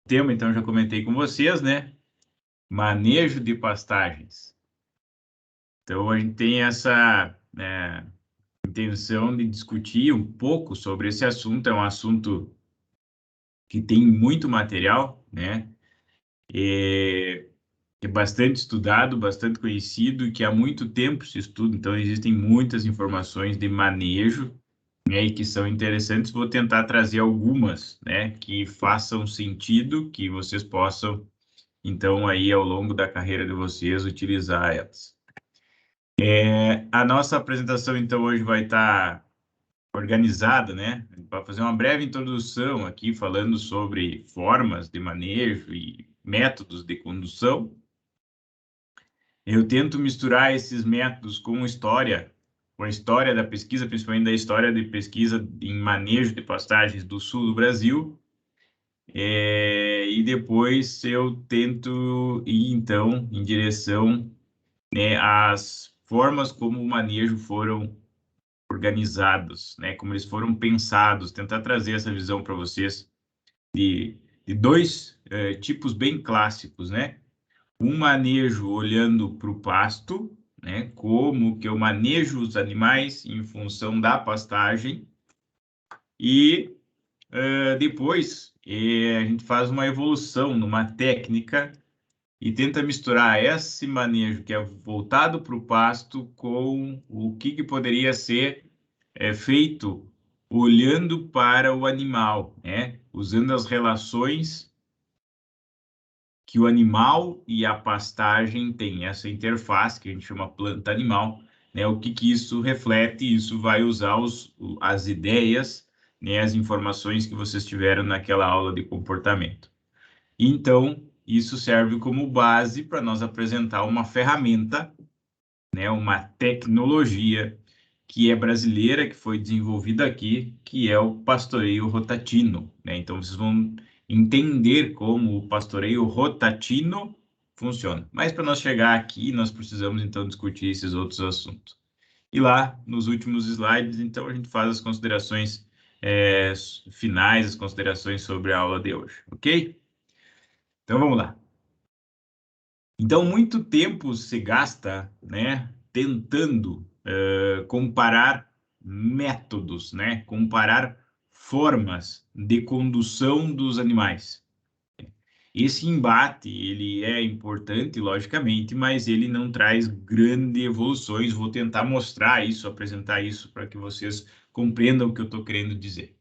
tema, então, já comentei com vocês, né? Manejo de pastagens. Então, a gente tem essa intenção de discutir um pouco sobre esse assunto. É um assunto que tem muito material, né? É bastante estudado, bastante conhecido, e que há muito tempo se estuda. Então, existem muitas informações de manejo, né? E que são interessantes. Vou tentar trazer algumas, né? Que façam sentido, que vocês possam então, aí, ao longo da carreira de vocês, utilizar elas. A nossa apresentação, então, hoje vai estar organizada, né? Vai fazer uma breve introdução aqui, falando sobre formas de manejo e métodos de condução. Eu tento misturar esses métodos com a história da pesquisa, principalmente da história de pesquisa em manejo de pastagens do sul do Brasil. E depois eu tento ir, então, em direção, né, as formas como o manejo foram organizados, né, como eles foram pensados, tentar trazer essa visão para vocês de dois tipos bem clássicos, né? Um manejo olhando para o pasto, né, como que eu manejo os animais em função da pastagem, e depois a gente faz uma evolução numa técnica e tenta misturar esse manejo que é voltado para o pasto com o que poderia ser feito olhando para o animal, né? Usando as relações que o animal e a pastagem têm, essa interface que a gente chama planta-animal, né? O que isso reflete? Isso vai usar as ideias, né? As informações que vocês tiveram naquela aula de comportamento. Então, isso serve como base para nós apresentar uma ferramenta, né, uma tecnologia que é brasileira, que foi desenvolvida aqui, que é o pastoreio rotatino, né? Então, vocês vão entender como o pastoreio rotatino funciona. Mas para nós chegar aqui, nós precisamos, então, discutir esses outros assuntos. E lá, nos últimos slides, então, a gente faz as considerações é, finais, as considerações sobre a aula de hoje, ok? Então, vamos lá. Então, muito tempo se gasta, né, tentando comparar métodos, né, comparar formas de condução dos animais. Esse embate, ele é importante, logicamente, mas ele não traz grandes evoluções. Vou tentar mostrar isso, apresentar isso para que vocês compreendam o que eu estou querendo dizer.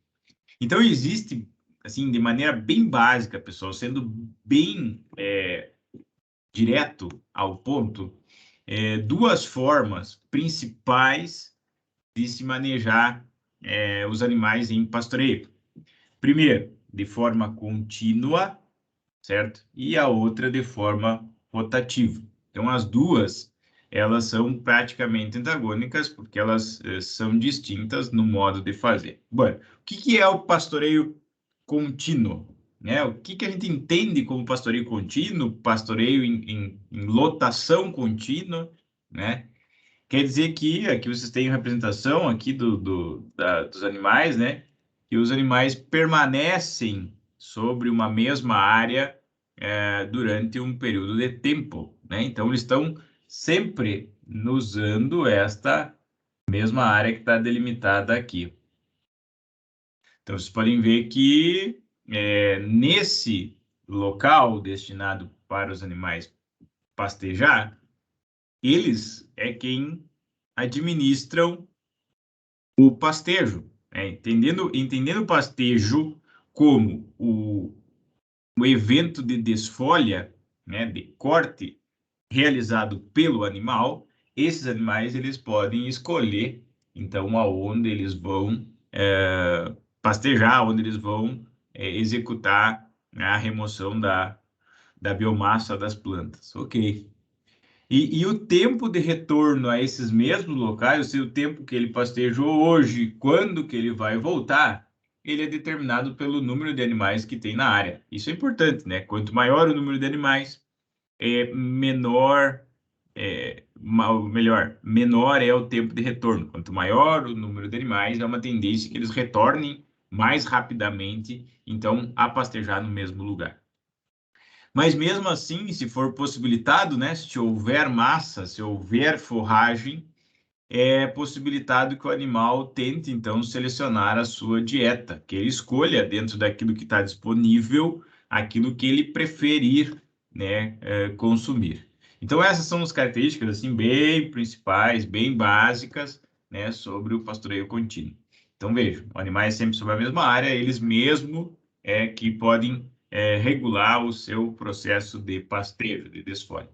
Então, existe, assim, de maneira bem básica, pessoal, sendo bem direto ao ponto, duas formas principais de se manejar os animais em pastoreio. Primeiro, de forma contínua, certo? E a outra de forma rotativa. Então, as duas, elas são praticamente antagônicas, porque elas são distintas no modo de fazer. Bom, o que é o pastoreio contínuo? Né? O que a gente entende como pastoreio contínuo, pastoreio em lotação contínua, né? Quer dizer que aqui vocês têm a representação aqui dos animais, né? Que os animais permanecem sobre uma mesma área durante um período de tempo, né? Então, eles estão sempre usando esta mesma área que está delimitada aqui. Então, vocês podem ver que nesse local destinado para os animais pastejar, eles é quem administram o pastejo, né? Entendendo o pastejo como o evento de desfolha, né, de corte realizado pelo animal, esses animais eles podem escolher, então, aonde eles vão pastejar, onde eles vão executar, né, a remoção da biomassa das plantas. Ok. E o tempo de retorno a esses mesmos locais, ou seja, o tempo que ele pastejou hoje, quando que ele vai voltar, ele é determinado pelo número de animais que tem na área. Isso é importante, né? Quanto maior o número de animais, menor é o tempo de retorno. Quanto maior o número de animais, é uma tendência que eles retornem mais rapidamente, então, a pastejar no mesmo lugar. Mas mesmo assim, se for possibilitado, né, se houver massa, se houver forragem, é possibilitado que o animal tente, então, selecionar a sua dieta, que ele escolha dentro daquilo que está disponível, aquilo que ele preferir, né, consumir. Então, essas são as características, assim, bem principais, bem básicas, né, sobre o pastoreio contínuo. Então, vejam, animais sempre sobre a mesma área, eles mesmo que podem regular o seu processo de pastejo, de desfolhe.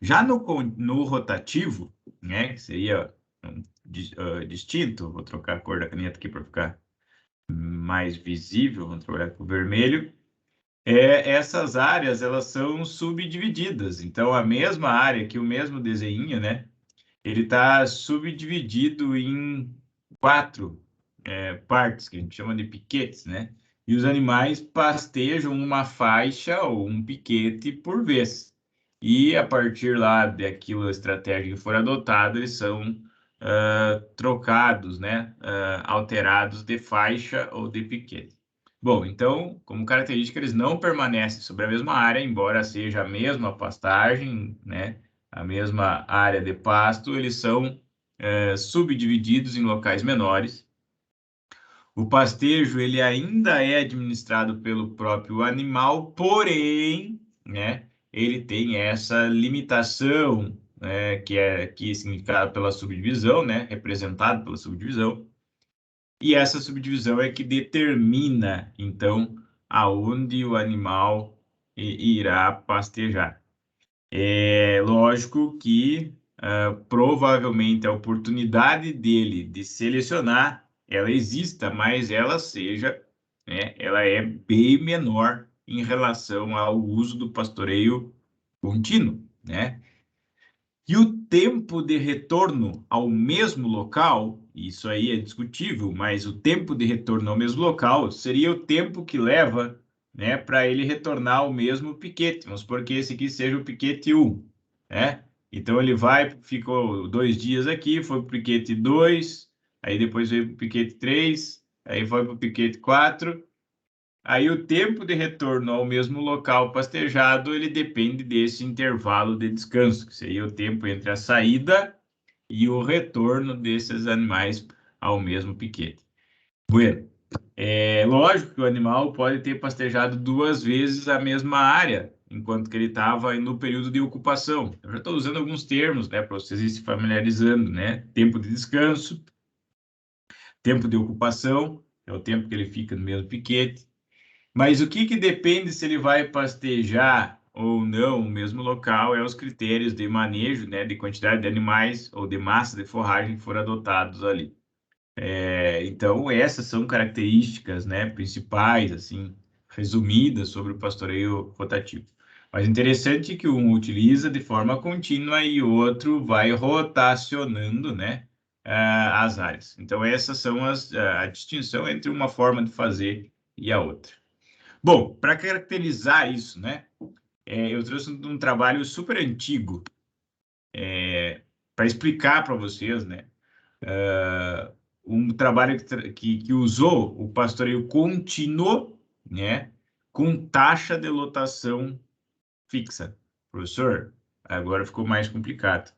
Já no rotativo, né, que seria distinto, vou trocar a cor da caneta aqui para ficar mais visível, vamos trabalhar com o vermelho. Essas áreas, elas são subdivididas. Então, a mesma área que o mesmo desenho, né? Ele está subdividido em quatro partes, que a gente chama de piquetes, né? E os animais pastejam uma faixa ou um piquete por vez. E a partir lá daquilo, a estratégia que for adotada, eles são trocados, né? Alterados de faixa ou de piquete. Bom, então, como característica, eles não permanecem sobre a mesma área, embora seja a mesma pastagem, né? A mesma área de pasto, eles são subdivididos em locais menores. O pastejo ele ainda é administrado pelo próprio animal, porém, né, ele tem essa limitação, que é significada pela subdivisão, né, representado pela subdivisão, e essa subdivisão é que determina, então, aonde o animal irá pastejar. É lógico que provavelmente a oportunidade dele de selecionar ela exista, mas ela seja, né, ela é bem menor em relação ao uso do pastoreio contínuo, né? E o tempo de retorno ao mesmo local, isso aí é discutível, mas o tempo de retorno ao mesmo local seria o tempo que leva, né, para ele retornar ao mesmo piquete. Vamos supor que esse aqui seja o piquete 1, né? Então ele vai, ficou 2 dias aqui, foi para o piquete 2, aí depois veio para o piquete 3, aí foi para o piquete 4. Aí o tempo de retorno ao mesmo local pastejado, ele depende desse intervalo de descanso, que seria o tempo entre a saída e o retorno desses animais ao mesmo piquete. Bueno, é lógico que o animal pode ter pastejado 2 vezes a mesma área, enquanto que ele estava no período de ocupação. Eu já estou usando alguns termos, né, para vocês irem se familiarizando, né? Tempo de descanso, tempo de ocupação, é o tempo que ele fica no mesmo piquete. Mas o que depende se ele vai pastejar ou não no mesmo local é os critérios de manejo, né, de quantidade de animais ou de massa de forragem que foram adotados ali. Então, essas são características, né, principais, assim, resumidas sobre o pastoreio rotativo. Mas interessante que um utiliza de forma contínua e o outro vai rotacionando, né, as áreas. Então, essas são a distinção entre uma forma de fazer e a outra. Bom, para caracterizar isso, né, eu trouxe um trabalho super antigo para explicar para vocês, né, um trabalho que usou o pastoreio contínuo, né, com taxa de lotação fixa. Professor, agora ficou mais complicado.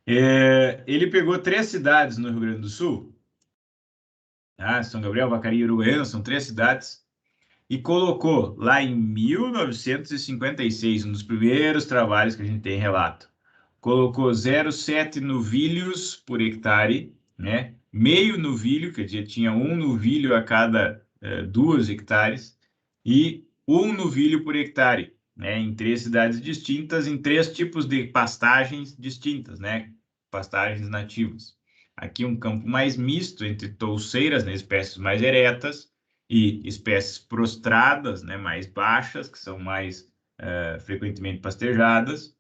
É, ele pegou 3 cidades no Rio Grande do Sul, tá? São Gabriel, Vacaria e Uruguaiana, são 3 cidades, e colocou lá em 1956, um dos primeiros trabalhos que a gente tem relato, colocou 0,7 novilhos por hectare, né? Meio novilho, quer dizer, tinha um novilho a cada 2 hectares, e um novilho por hectare, né? Em 3 cidades distintas, em 3 tipos de pastagens distintas, né? Pastagens nativas. Aqui um campo mais misto entre touceiras, né? Espécies mais eretas, e espécies prostradas, né? Mais baixas, que são mais frequentemente pastejadas.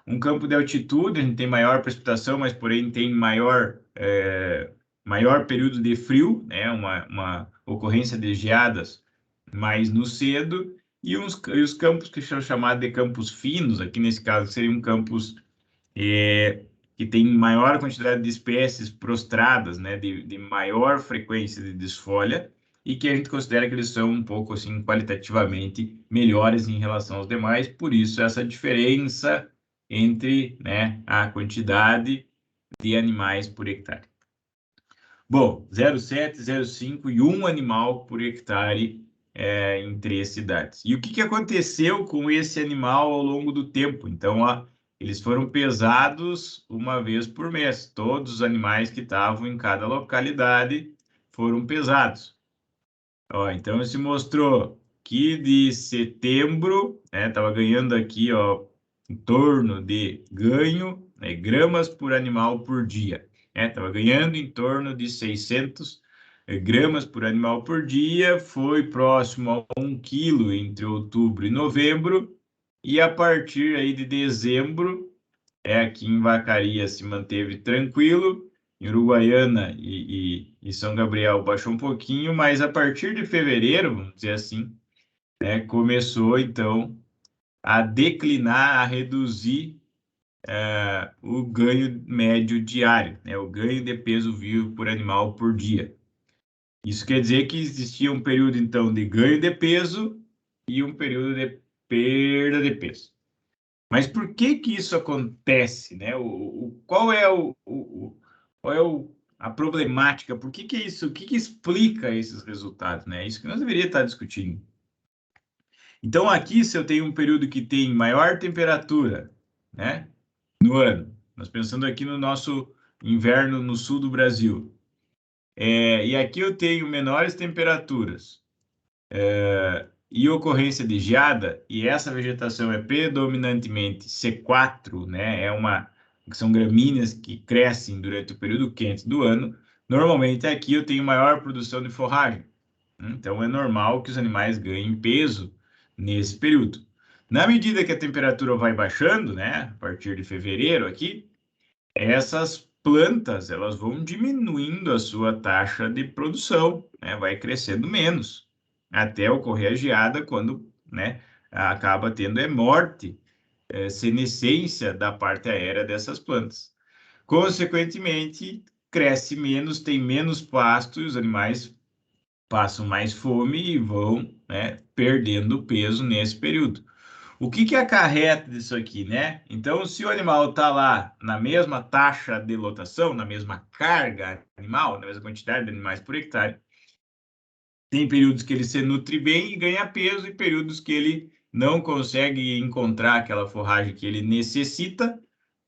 Um campo de altitude, a gente tem maior precipitação, mas porém tem maior período de frio, né? Uma ocorrência de geadas mais no cedo, e os campos que são chamados de campos finos, aqui nesse caso seriam campos que tem maior quantidade de espécies prostradas, né? De maior frequência de desfolha, e que a gente considera que eles são um pouco assim qualitativamente melhores em relação aos demais, por isso essa diferença entre, né, a quantidade de animais por hectare. Bom, 0,7, 0,5 e 1 animal por hectare em 3 cidades. E o que aconteceu com esse animal ao longo do tempo? Então, ó, eles foram pesados uma vez por mês. Todos os animais que estavam em cada localidade foram pesados. Ó, então, se mostrou que de setembro, estava ganhando aqui, ó, em torno de ganho, gramas por animal por dia. Estava ganhando em torno de 600 gramas por animal por dia, foi próximo a 1 quilo entre outubro e novembro, e a partir aí de dezembro, aqui em Vacaria se manteve tranquilo, em Uruguaiana e São Gabriel baixou um pouquinho, mas a partir de fevereiro, vamos dizer assim, começou então a declinar, a reduzir o ganho médio diário, o ganho de peso vivo por animal por dia. Isso quer dizer que existia um período, então, de ganho de peso e um período de perda de peso. Mas por que que isso acontece, né? Qual é a problemática? Por que que é isso? O que que explica esses resultados, né? Isso que nós deveríamos estar discutindo. Então, aqui, se eu tenho um período que tem maior temperatura, né, no ano, nós pensando aqui no nosso inverno no sul do Brasil, e aqui eu tenho menores temperaturas e ocorrência de geada, e essa vegetação é predominantemente C4, né, que são gramíneas que crescem durante o período quente do ano, normalmente aqui eu tenho maior produção de forragem. Então, é normal que os animais ganhem peso nesse período. Na medida que a temperatura vai baixando, né, a partir de fevereiro aqui, essas plantas elas vão diminuindo a sua taxa de produção, né, vai crescendo menos, até ocorrer a geada, quando, né, acaba tendo morte, senescência da parte aérea dessas plantas. Consequentemente, cresce menos, tem menos pasto e os animais passam mais fome e vão, né, perdendo peso nesse período. O que que acarreta disso aqui, né? Então, se o animal está lá na mesma taxa de lotação, na mesma carga animal, na mesma quantidade de animais por hectare, tem períodos que ele se nutre bem e ganha peso e períodos que ele não consegue encontrar aquela forragem que ele necessita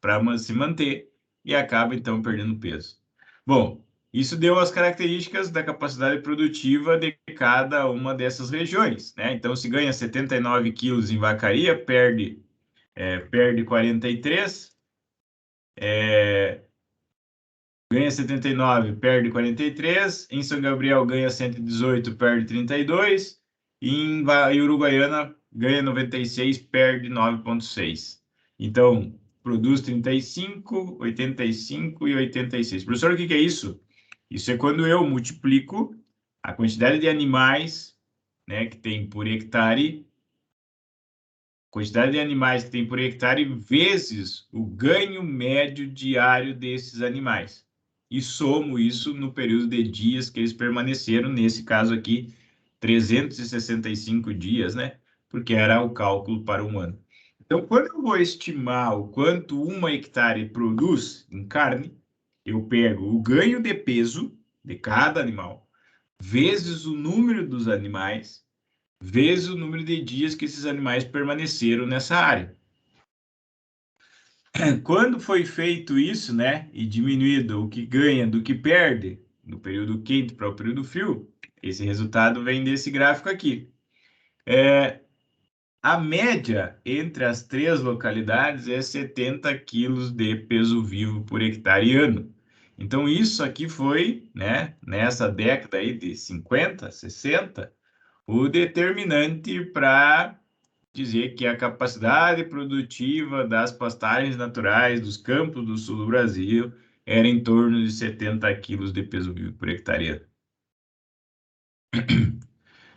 para se manter e acaba então perdendo peso. Bom, isso deu as características da capacidade produtiva de cada uma dessas regiões, né? Então, se ganha 79 quilos em Vacaria, perde 43, ganha 79, perde 43, em São Gabriel ganha 118, perde 32, e em Uruguaiana ganha 96, perde 9,6. Então, produz 35, 85 e 86. Professor, o que que é isso? Isso é quando eu multiplico a quantidade de animais, né, que tem por hectare, quantidade de animais que tem por hectare vezes o ganho médio diário desses animais. E somo isso no período de dias que eles permaneceram, nesse caso aqui, 365 dias, né? Porque era o cálculo para um ano. Então, quando eu vou estimar o quanto uma hectare produz em carne, eu pego o ganho de peso de cada animal, vezes o número dos animais, vezes o número de dias que esses animais permaneceram nessa área. Quando foi feito isso, né, e diminuído o que ganha do que perde no período quente para o período frio, esse resultado vem desse gráfico aqui. A média entre as 3 localidades é 70 quilos de peso vivo por hectare ano. Então, isso aqui foi, né, nessa década aí de 50, 60, o determinante para dizer que a capacidade produtiva das pastagens naturais dos campos do sul do Brasil era em torno de 70 quilos de peso vivo por hectare.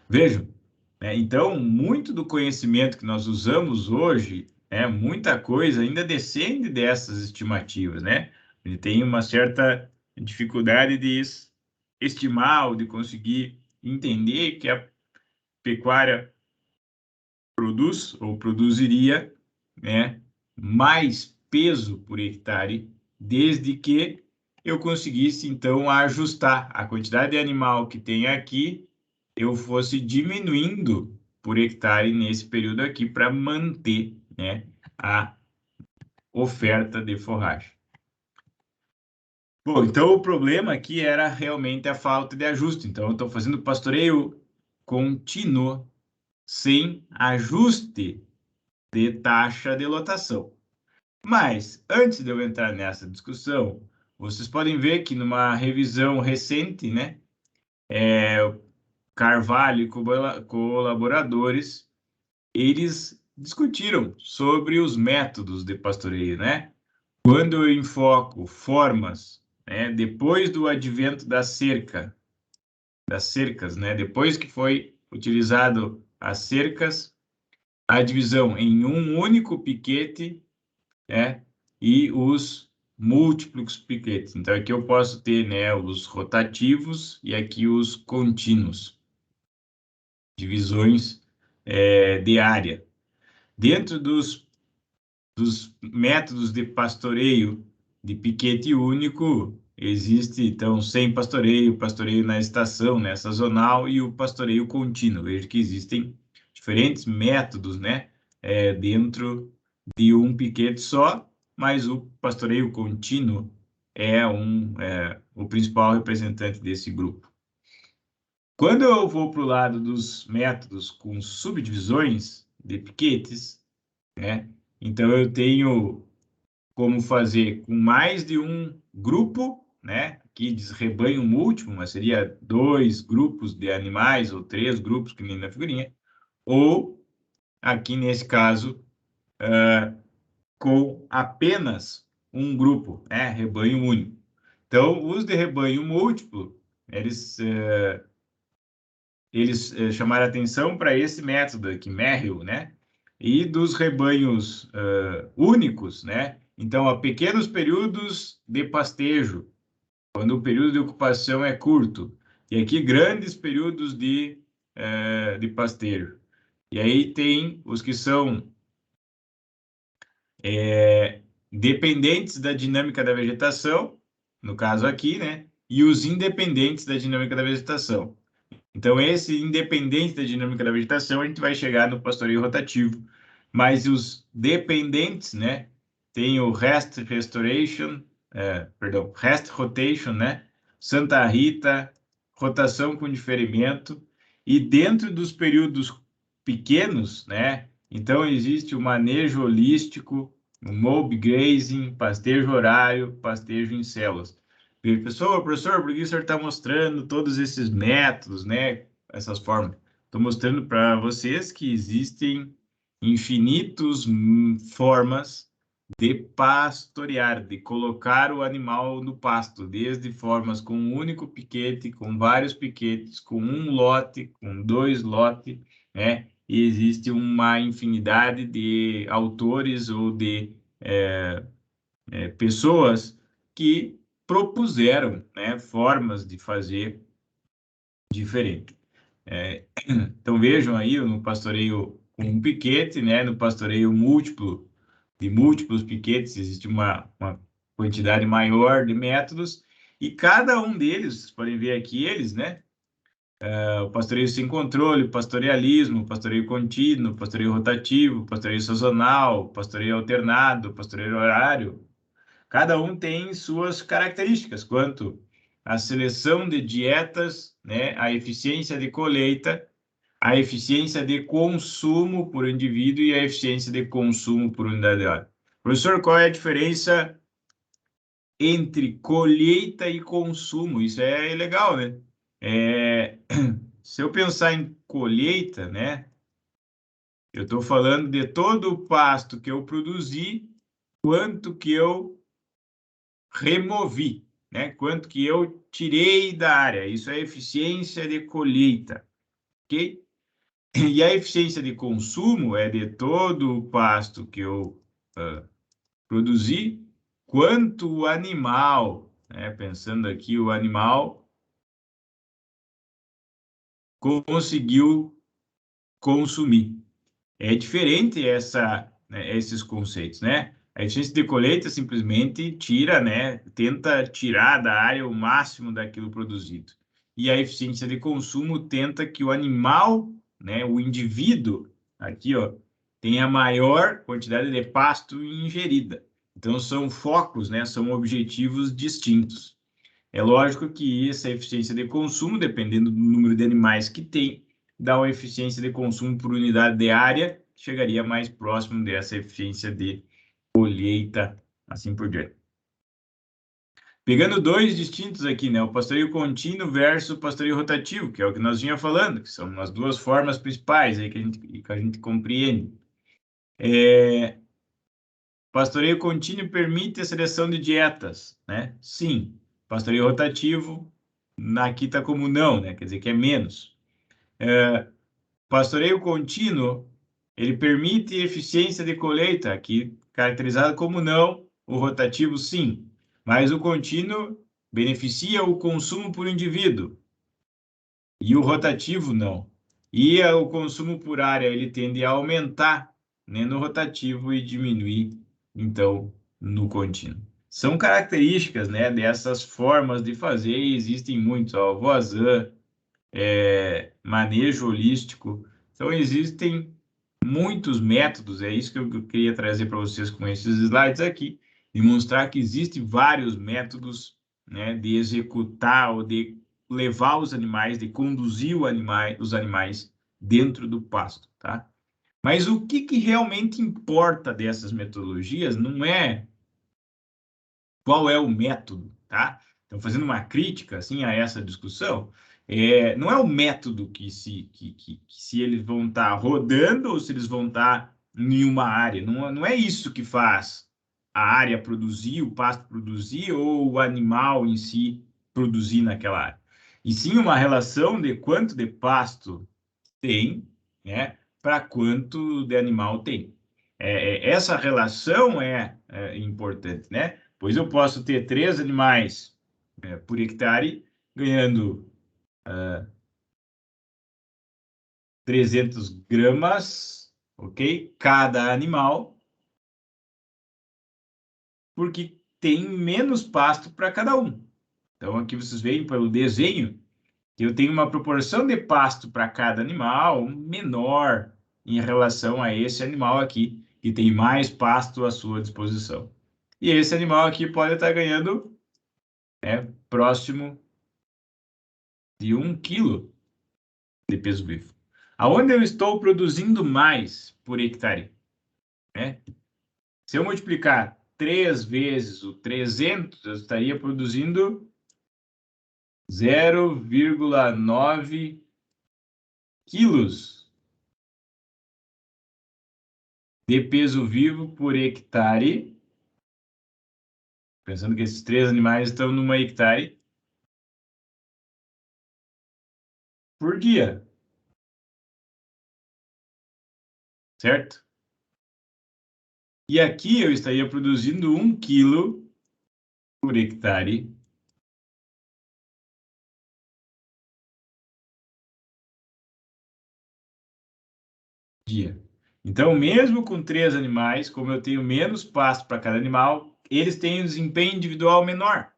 Vejam, né? Então, muito do conhecimento que nós usamos hoje, muita coisa ainda descende dessas estimativas, né? Ele tem uma certa dificuldade de estimar ou de conseguir entender que a pecuária produz ou produziria, né, mais peso por hectare, desde que eu conseguisse, então, ajustar a quantidade de animal que tem aqui, eu fosse diminuindo por hectare nesse período aqui para manter, né, a oferta de forragem. Bom, então o problema aqui era realmente a falta de ajuste. Então, eu estou fazendo pastoreio contínuo, sem ajuste de taxa de lotação. Mas, antes de eu entrar nessa discussão, vocês podem ver que numa revisão recente, né, Carvalho e colaboradores, eles discutiram sobre os métodos de pastoreio, né? Quando eu enfoco formas, né, depois do advento da cerca, das cercas, né, depois que foi utilizado as cercas, a divisão em um único piquete, né, e os múltiplos piquetes. Então, aqui eu posso ter, né, os rotativos e aqui os contínuos, divisões de área. Dentro dos métodos de pastoreio de piquete único, existe, então, sem pastoreio, pastoreio na estação, né, sazonal, e o pastoreio contínuo. Veja que existem diferentes métodos, né, dentro de um piquete só, mas o pastoreio contínuo é o principal representante desse grupo. Quando eu vou para o lado dos métodos com subdivisões de piquetes, né, então eu tenho como fazer com mais de um grupo, né? Aqui diz rebanho múltiplo, mas seria 2 grupos de animais ou 3 grupos, que nem na figurinha, ou aqui nesse caso, com apenas um grupo, né? Rebanho único. Então, os de rebanho múltiplo, eles chamaram atenção para esse método aqui, Merrill, né? E dos rebanhos únicos, né? Então, há pequenos períodos de pastejo, quando o período de ocupação é curto, e aqui grandes períodos de pastejo. E aí tem os que são dependentes da dinâmica da vegetação, no caso aqui, né? E os independentes da dinâmica da vegetação. Então, esse independente da dinâmica da vegetação, a gente vai chegar no pastoreio rotativo. Mas os dependentes, né? Tem o rest rotation, né? Santa Rita, rotação com diferimento. E dentro dos períodos pequenos, né? Então, existe o manejo holístico, o mob grazing, pastejo horário, pastejo em células. Professor, por que o senhor está mostrando todos esses métodos, né? Essas formas. Estou mostrando para vocês que existem infinitas formas de pastorear, de colocar o animal no pasto, desde formas com um único piquete, com vários piquetes, com um lote, com 2 lotes, né? E existe uma infinidade de autores ou de pessoas que propuseram, né, formas de fazer diferente. Então vejam aí no pastoreio com um piquete, né, no pastoreio múltiplo, de múltiplos piquetes, existe uma quantidade maior de métodos, e cada um deles, vocês podem ver aqui eles, né, o pastoreio sem controle, pastorealismo, pastoreio contínuo, pastoreio rotativo, pastoreio sazonal, pastoreio alternado, pastoreio horário. Cada um tem suas características, quanto à seleção de dietas, né, a eficiência de colheita, a eficiência de consumo por indivíduo e a eficiência de consumo por unidade de área. Professor, qual é a diferença entre colheita e consumo? Isso é legal, né? Se eu pensar em colheita, né, eu estou falando de todo o pasto que eu produzi, quanto que eu removi, né? Quanto que eu tirei da área. Isso é eficiência de colheita, ok? E a eficiência de consumo é de todo o pasto que eu produzi, quanto o animal, né? Pensando aqui, o animal conseguiu consumir. É diferente esses conceitos, né? A eficiência de colheita simplesmente tira, né? Tenta tirar da área o máximo daquilo produzido. E a eficiência de consumo tenta que o animal, né? O indivíduo, aqui, ó, tenha maior quantidade de pasto ingerida. Então, são focos, né? São objetivos distintos. É lógico que essa eficiência de consumo, dependendo do número de animais que tem, dá uma eficiência de consumo por unidade de área, chegaria mais próximo dessa eficiência de colheita, assim por diante. Pegando dois distintos aqui, né? O pastoreio contínuo versus o pastoreio rotativo, que é o que nós vinha falando, que são as duas formas principais aí que a gente compreende. Pastoreio contínuo permite a seleção de dietas, né? Sim. Pastoreio rotativo, aqui está como não, né? Quer dizer que é menos. Pastoreio contínuo, ele permite eficiência de colheita, aqui caracterizado como não, o rotativo sim, mas o contínuo beneficia o consumo por indivíduo, e o rotativo não. E o consumo por área, ele tende a aumentar, né, no rotativo e diminuir, então, no contínuo. São características, né, dessas formas de fazer, e existem muitos, ó, Voisin, manejo holístico. Então, existem muitos métodos, é isso que eu queria trazer para vocês com esses slides aqui, demonstrar que existem vários métodos, né, de executar ou de levar os animais, de conduzir os animais dentro do pasto, tá? Mas o que realmente importa dessas metodologias não é qual é o método, tá? Então, fazendo uma crítica, assim, a essa discussão, não é o método que se eles vão estar rodando ou se eles vão estar em uma área. Não é isso que faz a área produzir, o pasto produzir ou o animal em si produzir naquela área. E sim uma relação de quanto de pasto tem, né, para quanto de animal tem. Essa relação é importante, né? Pois eu posso ter 3 animais por hectare ganhando 300 gramas, ok? Cada animal, porque tem menos pasto para cada um. Então, aqui vocês veem pelo desenho que eu tenho uma proporção de pasto para cada animal menor em relação a esse animal aqui, que tem mais pasto à sua disposição. E esse animal aqui pode estar ganhando próximo de 1 quilo de peso vivo. Aonde eu estou produzindo mais por hectare? Né? Se eu multiplicar 3 vezes o 300, eu estaria produzindo 0,9 quilos de peso vivo por hectare, pensando que esses 3 animais estão numa hectare por dia, certo? E aqui eu estaria produzindo 1 quilo por hectare dia. Então, mesmo com 3 animais, como eu tenho menos pasto para cada animal, eles têm um desempenho individual menor.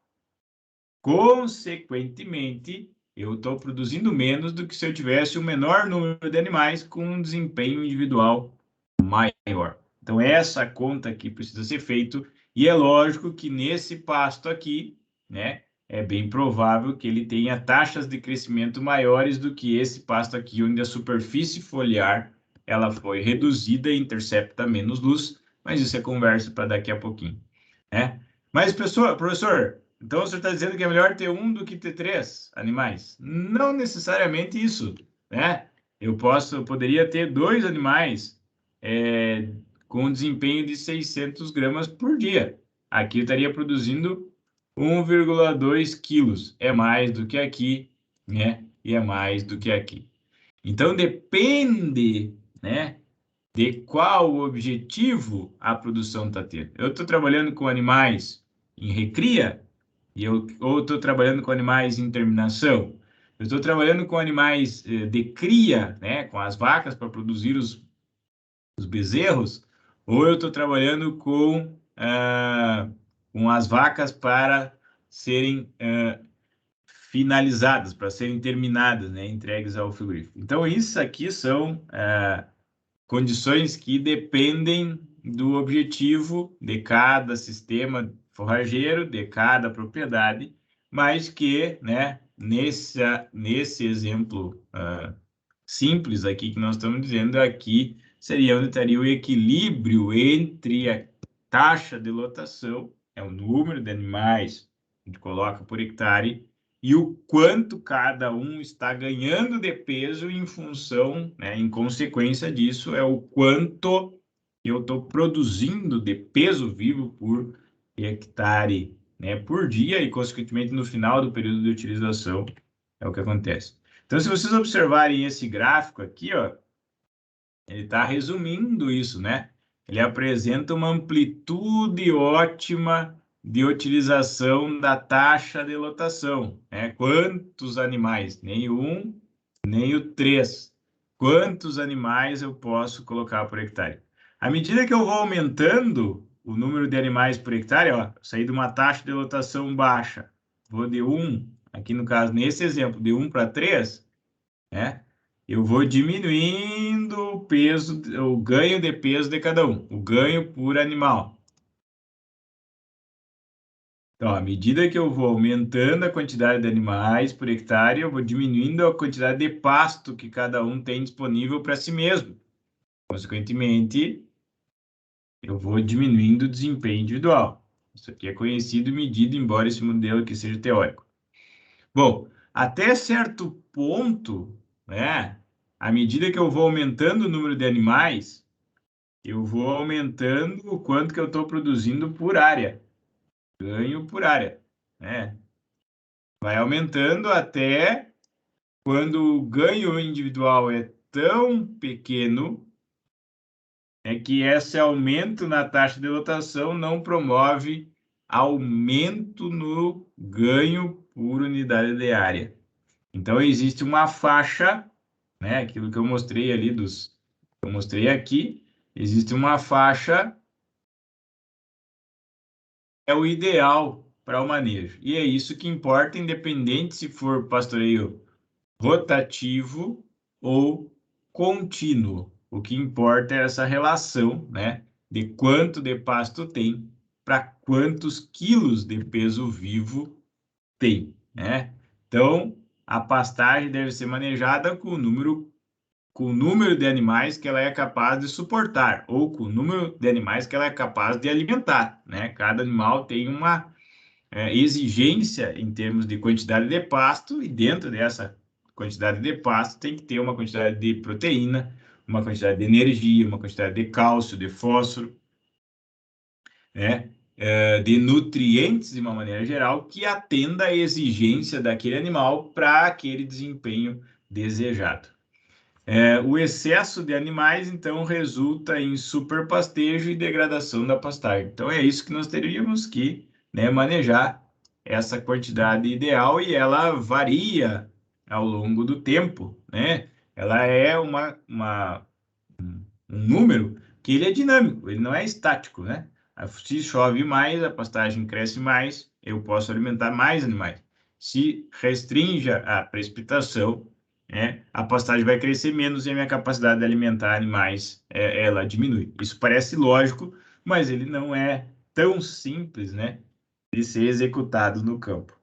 Consequentemente, eu estou produzindo menos do que se eu tivesse um menor número de animais com um desempenho individual maior. Então, essa conta aqui precisa ser feita, e é lógico que nesse pasto aqui, né, é bem provável que ele tenha taxas de crescimento maiores do que esse pasto aqui, onde a superfície foliar ela foi reduzida e intercepta menos luz, mas isso é conversa para daqui a pouquinho, né? Mas, professor, então você está dizendo que é melhor ter 1 do que ter 3 animais? Não necessariamente isso, né? Eu poderia ter 2 animais com desempenho de 600 gramas por dia. Aqui eu estaria produzindo 1,2 quilos. É mais do que aqui, né? E é mais do que aqui. Então, depende, né, de qual objetivo a produção está tendo. Eu estou trabalhando com animais em recria ou estou trabalhando com animais em terminação. Eu estou trabalhando com animais de cria, né, com as vacas para produzir os bezerros, ou eu estou trabalhando com as vacas para serem finalizadas, para serem terminadas, né, entregues ao frigorífico. Então, isso aqui são condições que dependem do objetivo de cada sistema forrageiro, de cada propriedade, mas que, né, nesse exemplo simples aqui que nós estamos dizendo, aqui seria onde estaria o equilíbrio entre a taxa de lotação, é o número de animais que a gente coloca por hectare, e o quanto cada um está ganhando de peso em função, né, em consequência disso, é o quanto eu estou produzindo de peso vivo por hectare, né, por dia, e consequentemente no final do período de utilização é o que acontece. Então, se vocês observarem esse gráfico aqui, ó, ele está resumindo isso, né? Ele apresenta uma amplitude ótima de utilização da taxa de lotação, né? Quantos animais? Nem o 1, nem o 3. Quantos animais eu posso colocar por hectare? À medida que eu vou aumentando o número de animais por hectare, ó, sair de uma taxa de lotação baixa, vou de 1, aqui no caso, nesse exemplo, de 1 para 3, né? Eu vou diminuindo o peso, o ganho de peso de cada um, o ganho por animal. Então, à medida que eu vou aumentando a quantidade de animais por hectare, eu vou diminuindo a quantidade de pasto que cada um tem disponível para si mesmo. Consequentemente, eu vou diminuindo o desempenho individual. Isso aqui é conhecido e medido, embora esse modelo aqui seja teórico. Bom, até certo ponto, né, à medida que eu vou aumentando o número de animais, eu vou aumentando o quanto que eu estou produzindo por área, ganho por área, né? Vai aumentando até quando o ganho individual é tão pequeno, é que esse aumento na taxa de lotação não promove aumento no ganho por unidade de área. Então, existe uma faixa, né? Aquilo que eu mostrei ali eu mostrei aqui, existe uma faixa, é o ideal para o manejo. E é isso que importa, independente se for pastoreio rotativo ou contínuo. O que importa é essa relação, né, de quanto de pasto tem para quantos quilos de peso vivo tem, né? Então, a pastagem deve ser manejada com o número de animais que ela é capaz de suportar, ou com o número de animais que ela é capaz de alimentar, né? Cada animal tem uma exigência em termos de quantidade de pasto, e dentro dessa quantidade de pasto tem que ter uma quantidade de proteína, uma quantidade de energia, uma quantidade de cálcio, de fósforo, né? De nutrientes de uma maneira geral, que atenda à exigência daquele animal para aquele desempenho desejado. O excesso de animais, então, resulta em superpastejo e degradação da pastagem. Então, é isso que nós teríamos que, né, manejar essa quantidade ideal, e ela varia ao longo do tempo, né? Ela é um número que ele é dinâmico, ele não é estático, né? Se chove mais, a pastagem cresce mais, eu posso alimentar mais animais. Se restringe a precipitação, né, a pastagem vai crescer menos e a minha capacidade de alimentar animais, ela diminui. Isso parece lógico, mas ele não é tão simples, né, de ser executado no campo.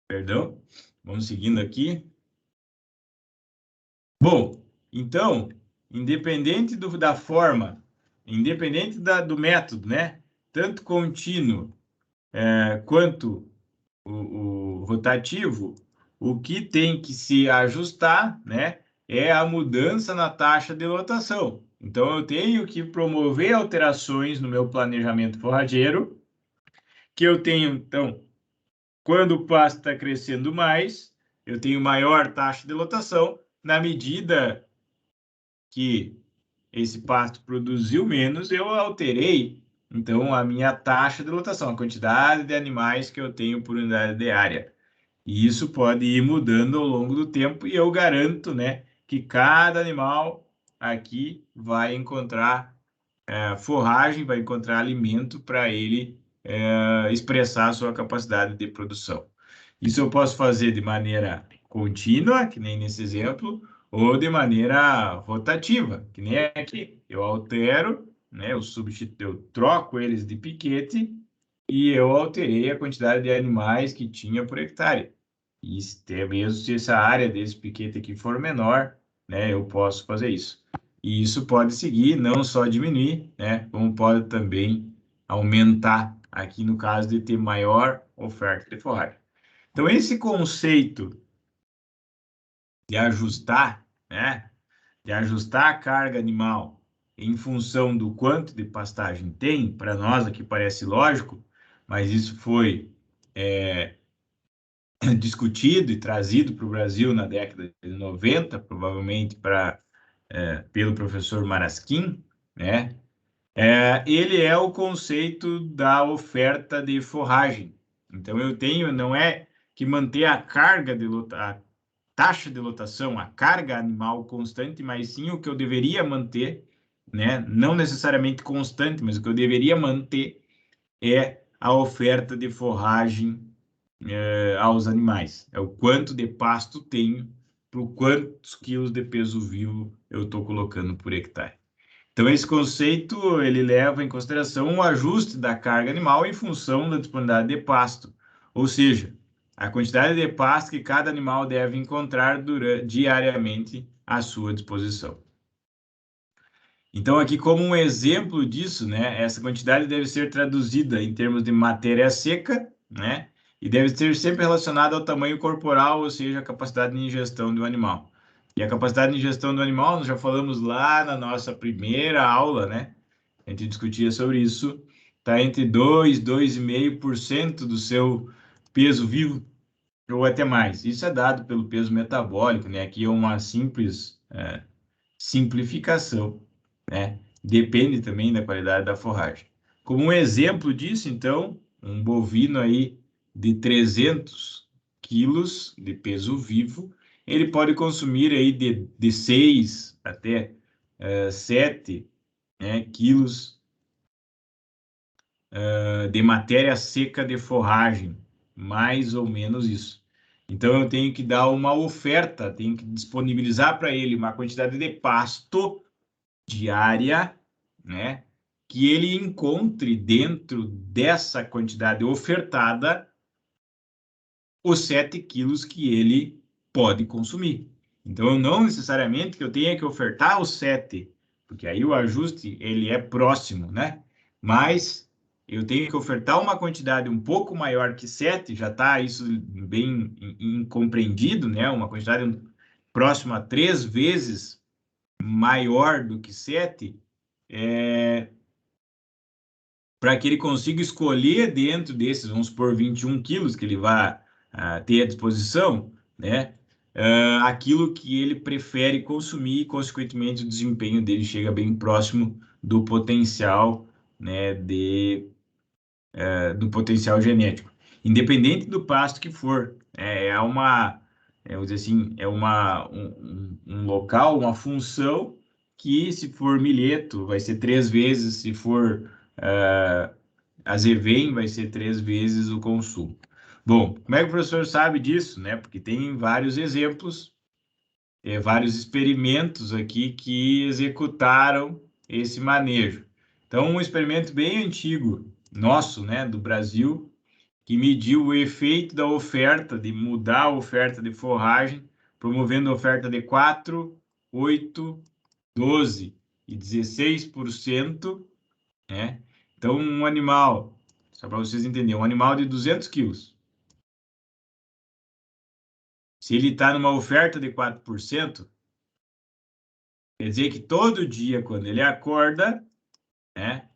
Perdão? Vamos seguindo aqui. Bom, então, independente da forma, independente do método, né? Tanto contínuo quanto o rotativo, o que tem que se ajustar, né? É a mudança na taxa de lotação. Então, eu tenho que promover alterações no meu planejamento forrageiro, que eu tenho, então, quando o pasto está crescendo mais, eu tenho maior taxa de lotação, na medida que esse pasto produziu menos, eu alterei, então, a minha taxa de lotação, a quantidade de animais que eu tenho por unidade de área. E isso pode ir mudando ao longo do tempo e eu garanto, né, que cada animal aqui vai encontrar forragem, vai encontrar alimento para ele expressar a sua capacidade de produção. Isso eu posso fazer de maneira contínua, que nem nesse exemplo, ou de maneira rotativa, que nem aqui. Eu altero, né, eu troco eles de piquete e eu alterei a quantidade de animais que tinha por hectare. E mesmo se essa área desse piquete aqui for menor, né, eu posso fazer isso. E isso pode seguir, não só diminuir, né, como pode também aumentar, aqui no caso de ter maior oferta de forragem. Então, esse conceito de ajustar, né, de ajustar a carga animal em função do quanto de pastagem tem, para nós aqui parece lógico, mas isso foi discutido e trazido para o Brasil na década de 90, provavelmente pelo professor Marasquim, né? Ele é o conceito da oferta de forragem. Então, eu tenho, não é que manter a carga a taxa de lotação, a carga animal constante, mas sim o que eu deveria manter, né? Não necessariamente constante, mas o que eu deveria manter é a oferta de forragem aos animais. É o quanto de pasto tenho por quantos quilos de peso vivo eu estou colocando por hectare. Então, esse conceito, ele leva em consideração o ajuste da carga animal em função da disponibilidade de pasto, ou seja, a quantidade de pasto que cada animal deve encontrar diariamente à sua disposição. Então, aqui como um exemplo disso, né, essa quantidade deve ser traduzida em termos de matéria seca, né, e deve ser sempre relacionada ao tamanho corporal, ou seja, a capacidade de ingestão do animal. E a capacidade de ingestão do animal, nós já falamos lá na nossa primeira aula, né, a gente discutia sobre isso, está entre 2 e 2,5% do seu peso vivo, ou até mais. Isso é dado pelo peso metabólico, né, aqui é uma simples simplificação, né? Depende também da qualidade da forragem. Como um exemplo disso, então, um bovino aí de 300 quilos de peso vivo, ele pode consumir aí de 6 até 7 quilos de matéria seca de forragem, mais ou menos isso. Então, eu tenho que dar uma oferta, tenho que disponibilizar para ele uma quantidade de pasto diária, né? Que ele encontre dentro dessa quantidade ofertada os 7 quilos que ele pode consumir. Então, não necessariamente que eu tenha que ofertar os 7, porque aí o ajuste ele é próximo, né? Mas eu tenho que ofertar uma quantidade um pouco maior que 7, já está isso bem compreendido, né? Uma quantidade próxima a 3 vezes maior do que 7, para que ele consiga escolher dentro desses, vamos supor, 21 quilos que ele vai ter à disposição, né? Aquilo que ele prefere consumir e, consequentemente, o desempenho dele chega bem próximo do potencial, né, do potencial genético, independente do pasto que for. Vamos dizer assim, um local, uma função que, se for milheto, vai ser 3 vezes, se for azevém, vai ser 3 vezes o consumo. Bom, como é que o professor sabe disso, né? Porque tem vários exemplos, vários experimentos aqui que executaram esse manejo. Então, um experimento bem antigo, nosso, né, do Brasil, que mediu o efeito da oferta, de mudar a oferta de forragem, promovendo a oferta de 4, 8, 12 e 16%, né? Então, um animal, só para vocês entenderem, um animal de 200 quilos, se ele está numa oferta de 4%, quer dizer que todo dia, quando ele acorda, né,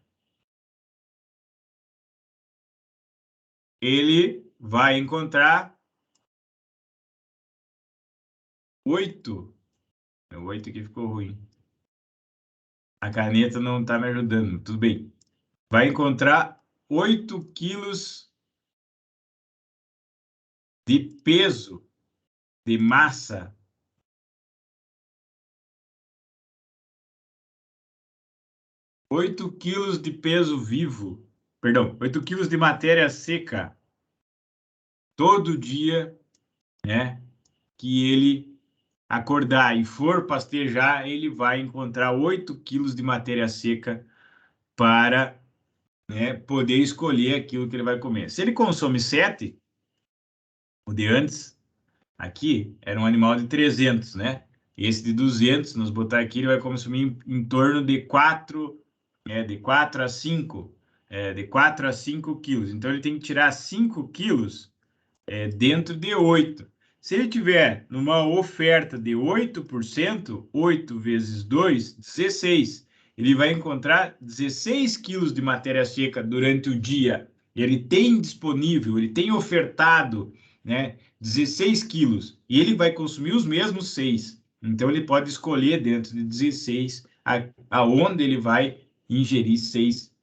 ele vai encontrar 8, 8 aqui ficou ruim, A caneta não está me ajudando, tudo bem. Vai encontrar 8 quilos de peso, de massa. 8 quilos de peso vivo, perdão, 8 quilos de matéria seca todo dia, né? Que ele acordar e for pastejar, ele vai encontrar 8 quilos de matéria seca para, né, poder escolher aquilo que ele vai comer. Se ele consome 7, o de antes, aqui, era um animal de 300, né? Esse de 200, nós botar aqui, ele vai consumir em torno de 4, de 4 a 5, de 4 a 5 quilos. Então, ele tem que tirar 5 quilos dentro de 8. Se ele tiver numa oferta de 8%, 8 vezes 2, 16. Ele vai encontrar 16 quilos de matéria seca durante o dia. Ele tem disponível, ele tem ofertado, né, 16 quilos. E ele vai consumir os mesmos 6. Então, ele pode escolher dentro de 16 aonde ele vai ingerir 6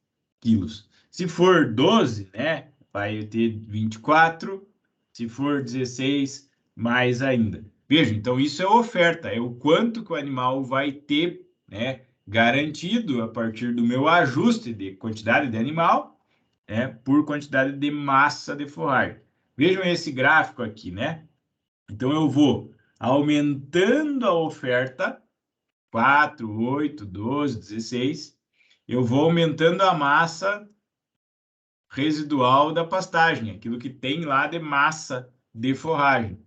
quilos. Se for 12, né, vai ter 24. Se for 16, mais ainda. Veja, então isso é oferta, é o quanto que o animal vai ter, né, garantido a partir do meu ajuste de quantidade de animal, né, por quantidade de massa de forragem. Vejam esse gráfico aqui, né? Então eu vou aumentando a oferta, 4, 8, 12, 16, eu vou aumentando a massa residual da pastagem, aquilo que tem lá de massa de forragem,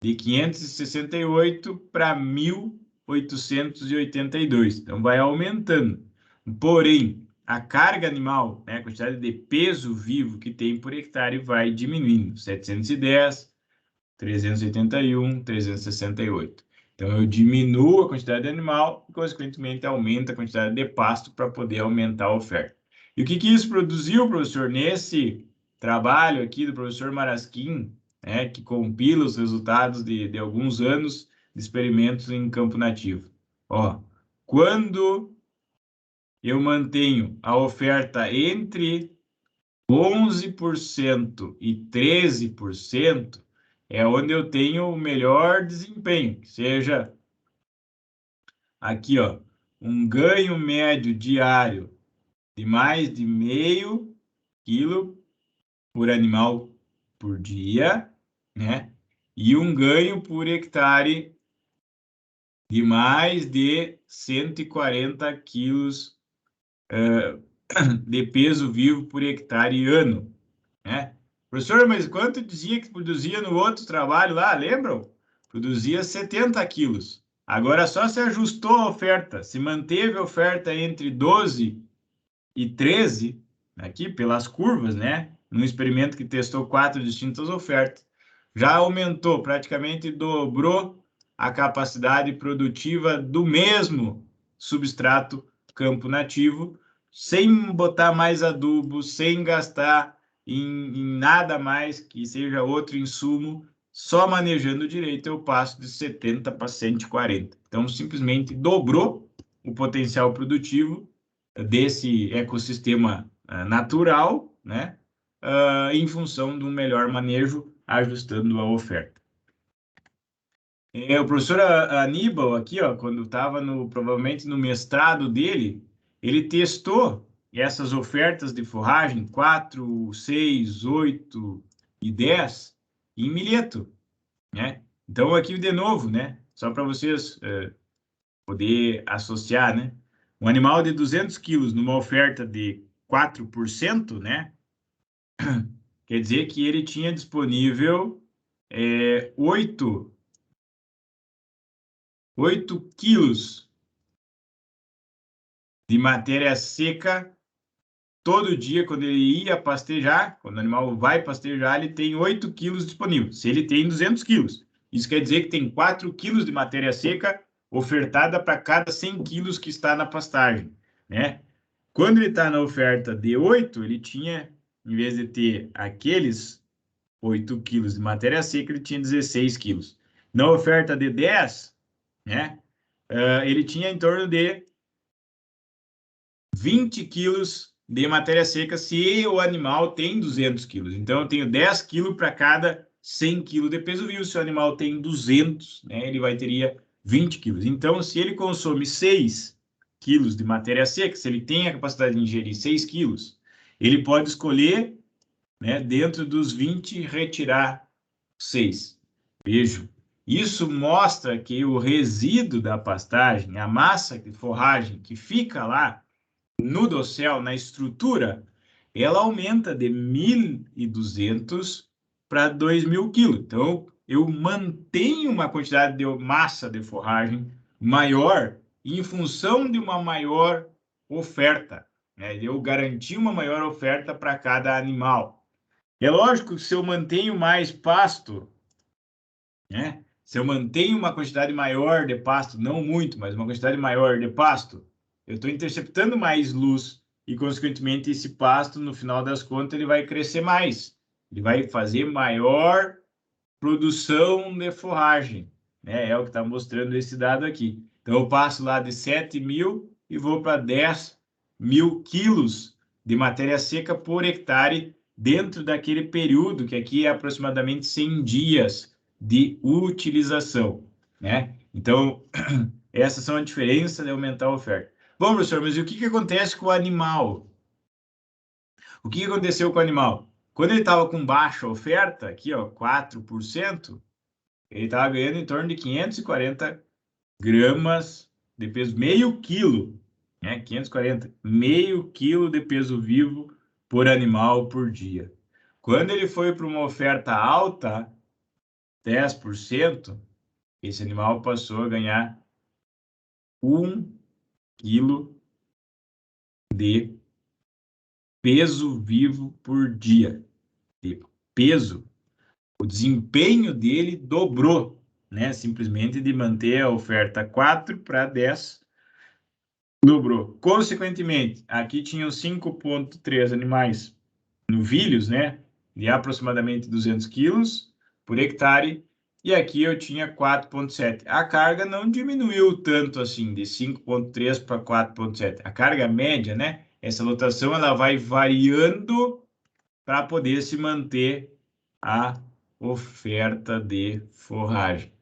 de 568 para 1.882. Então, vai aumentando. Porém, a carga animal, né, a quantidade de peso vivo que tem por hectare vai diminuindo. 710, 381, 368. Então, eu diminuo a quantidade de animal e, consequentemente, aumenta a quantidade de pasto para poder aumentar a oferta. E o que isso produziu, professor, nesse trabalho aqui do professor Marasquim, né, que compila os resultados de alguns anos de experimentos em campo nativo? Ó, quando eu mantenho a oferta entre 11% e 13%, é onde eu tenho o melhor desempenho, que seja aqui, ó, um ganho médio diário de mais de meio quilo por animal por dia, né? E um ganho por hectare de mais de 140 quilos de peso vivo por hectare ano, né? Professor, mas quanto dizia que produzia no outro trabalho lá, lembram? Produzia 70 quilos. Agora só se ajustou a oferta, se manteve a oferta entre 12 e 13, aqui pelas curvas, né? Num experimento que testou 4 distintas ofertas, já aumentou, praticamente dobrou a capacidade produtiva do mesmo substrato campo nativo, sem botar mais adubo, sem gastar em nada mais que seja outro insumo, só manejando direito eu passo de 70 para 140. Então, simplesmente dobrou o potencial produtivo desse ecossistema natural, né, em função de um melhor manejo, ajustando a oferta. O professor Aníbal, aqui, ó, quando estava provavelmente no mestrado dele, ele testou essas ofertas de forragem 4, 6, 8 e 10 em milheto, né? Então, aqui de novo, né, só para vocês poder associar, né? Um animal de 200 quilos numa oferta de 4%, né? Quer dizer que ele tinha disponível 8 quilos de matéria seca todo dia, quando ele ia pastejar, quando o animal vai pastejar, ele tem 8 quilos disponíveis, se ele tem 200 quilos. Isso quer dizer que tem 4 quilos de matéria seca ofertada para cada 100 quilos que está na pastagem, né? Quando ele está na oferta de 8, ele tinha, em vez de ter aqueles 8 quilos de matéria seca, ele tinha 16 quilos. Na oferta de 10, né, ele tinha em torno de 20 quilos de matéria seca se o animal tem 200 quilos. Então, eu tenho 10 quilos para cada 100 quilos de peso vivo. Se o animal tem 200, né, ele teria 20 quilos. Então, se ele consome 6 quilos de matéria seca, se ele tem a capacidade de ingerir 6 quilos, ele pode escolher, né, dentro dos 20, retirar 6. Vejo. Isso mostra que o resíduo da pastagem, a massa de forragem que fica lá no dossel, na estrutura, ela aumenta de 1.200 para 2.000 quilos. Então, eu mantenho uma quantidade de massa de forragem maior em função de uma maior oferta, né? Eu garanti uma maior oferta para cada animal. É lógico que se eu mantenho mais pasto, né? Se eu mantenho uma quantidade maior de pasto, não muito, mas uma quantidade maior de pasto, eu estou interceptando mais luz e, consequentemente, esse pasto, no final das contas, ele vai crescer mais. Ele vai fazer maior produção de forragem, né? É o que está mostrando esse dado aqui. Então, eu passo lá de 7.000 e vou para 10.000 quilos de matéria seca por hectare dentro daquele período, que aqui é aproximadamente 100 dias de utilização, né? Então, essas são a diferença de aumentar a oferta. Bom, professor, mas e o que acontece com o animal? O que aconteceu com o animal? Quando ele estava com baixa oferta, aqui, ó, 4%, ele estava ganhando em torno de 540 gramas de peso, meio quilo, né? 540, meio quilo de peso vivo por animal por dia. Quando ele foi para uma oferta alta, 10%, esse animal passou a ganhar 1 quilo de peso vivo por dia. De peso. O desempenho dele dobrou, né? Simplesmente de manter a oferta 4 para 10, dobrou. Consequentemente, aqui tinham 5,3 animais novilhos, né? De aproximadamente 200 quilos por hectare, e aqui eu tinha 4,7. A carga não diminuiu tanto assim, de 5,3 para 4,7. A carga média, né? Essa lotação ela vai variando para poder se manter a oferta de forragem.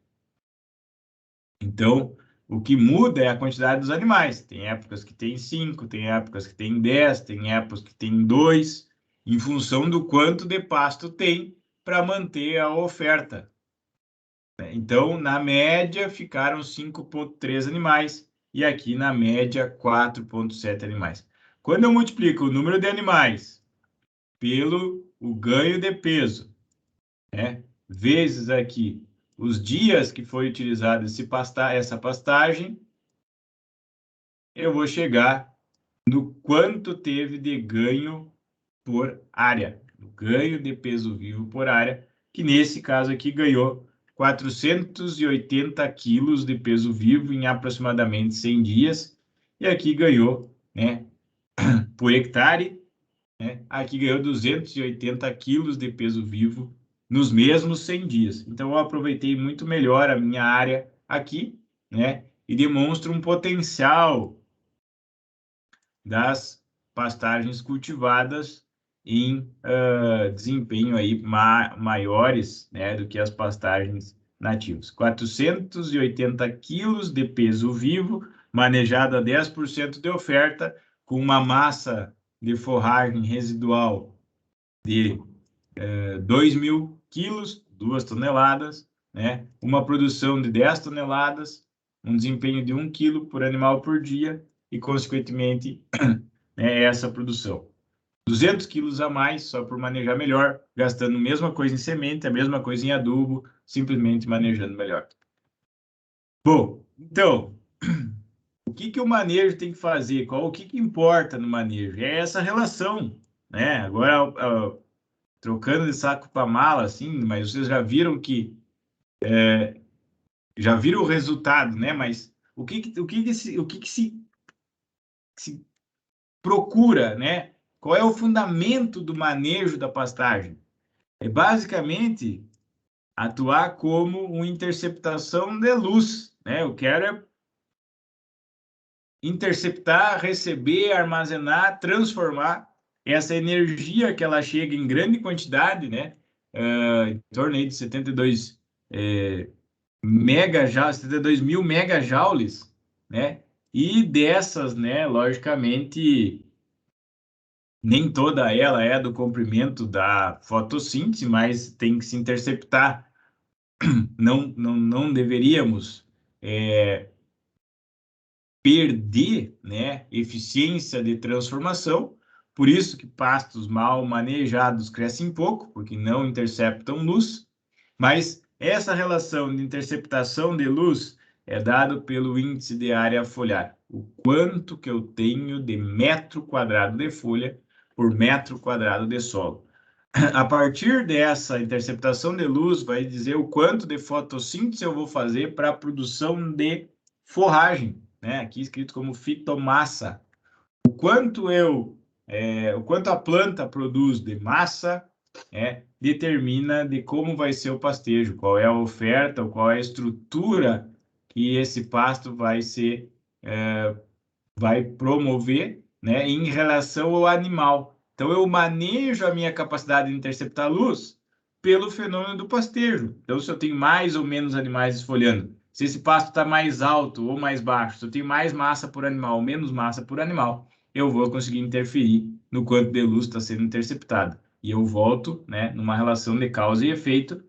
Então, o que muda é a quantidade dos animais. Tem épocas que tem 5, tem épocas que tem 10, tem épocas que tem 2, em função do quanto de pasto tem para manter a oferta. Então, na média, ficaram 5,3 animais e aqui, na média, 4,7 animais. Quando eu multiplico o número de animais pelo o ganho de peso, né, vezes aqui os dias que foi utilizado essa pastagem, eu vou chegar no quanto teve de ganho por área, o ganho de peso vivo por área, que nesse caso aqui ganhou 480 quilos de peso vivo em aproximadamente 100 dias, e aqui ganhou, né, por hectare, né, aqui ganhou 280 quilos de peso vivo nos mesmos 100 dias. Então, eu aproveitei muito melhor a minha área aqui, né, e demonstro um potencial das pastagens cultivadas em desempenho aí maiores, né, do que as pastagens nativas. 480 quilos de peso vivo, manejado a 10% de oferta, com uma massa de forragem residual de 2.000 quilos, 2 toneladas, né? Uma produção de 10 toneladas, um desempenho de 1 quilo por animal por dia e, consequentemente, né, essa produção. 200 quilos a mais só por manejar melhor, gastando a mesma coisa em semente, a mesma coisa em adubo, simplesmente manejando melhor. Bom, então, o que o manejo tem que fazer? O que importa no manejo? É essa relação, né? Agora, trocando de saco para mala, assim, mas vocês já viram que já viram o resultado, né? Mas o que se procura, né? Qual é o fundamento do manejo da pastagem? É basicamente atuar como uma interceptação de luz, né? Eu quero interceptar, receber, armazenar, transformar essa energia que ela chega em grande quantidade, né? Em torno aí de 72 megajoules, 72 mil megajoules, né? E dessas, né, logicamente, nem toda ela é do comprimento da fotossíntese, mas tem que se interceptar. Não deveríamos perder, né, eficiência de transformação. Por isso que pastos mal manejados crescem pouco, porque não interceptam luz. Mas essa relação de interceptação de luz é dado pelo índice de área foliar, o quanto que eu tenho de metro quadrado de folha por metro quadrado de solo. A partir dessa interceptação de luz, vai dizer o quanto de fotossíntese eu vou fazer para a produção de forragem, né? Aqui escrito como fitomassa. O quanto a planta produz de massa, determina de como vai ser o pastejo, qual é a oferta, qual é a estrutura que esse pasto vai promover, né, em relação ao animal. Então, eu manejo a minha capacidade de interceptar luz pelo fenômeno do pastejo. Então, se eu tenho mais ou menos animais esfolhando, se esse pasto está mais alto ou mais baixo, se eu tenho mais massa por animal ou menos massa por animal, eu vou conseguir interferir no quanto de luz está sendo interceptada. E eu volto, né, numa relação de causa e efeito.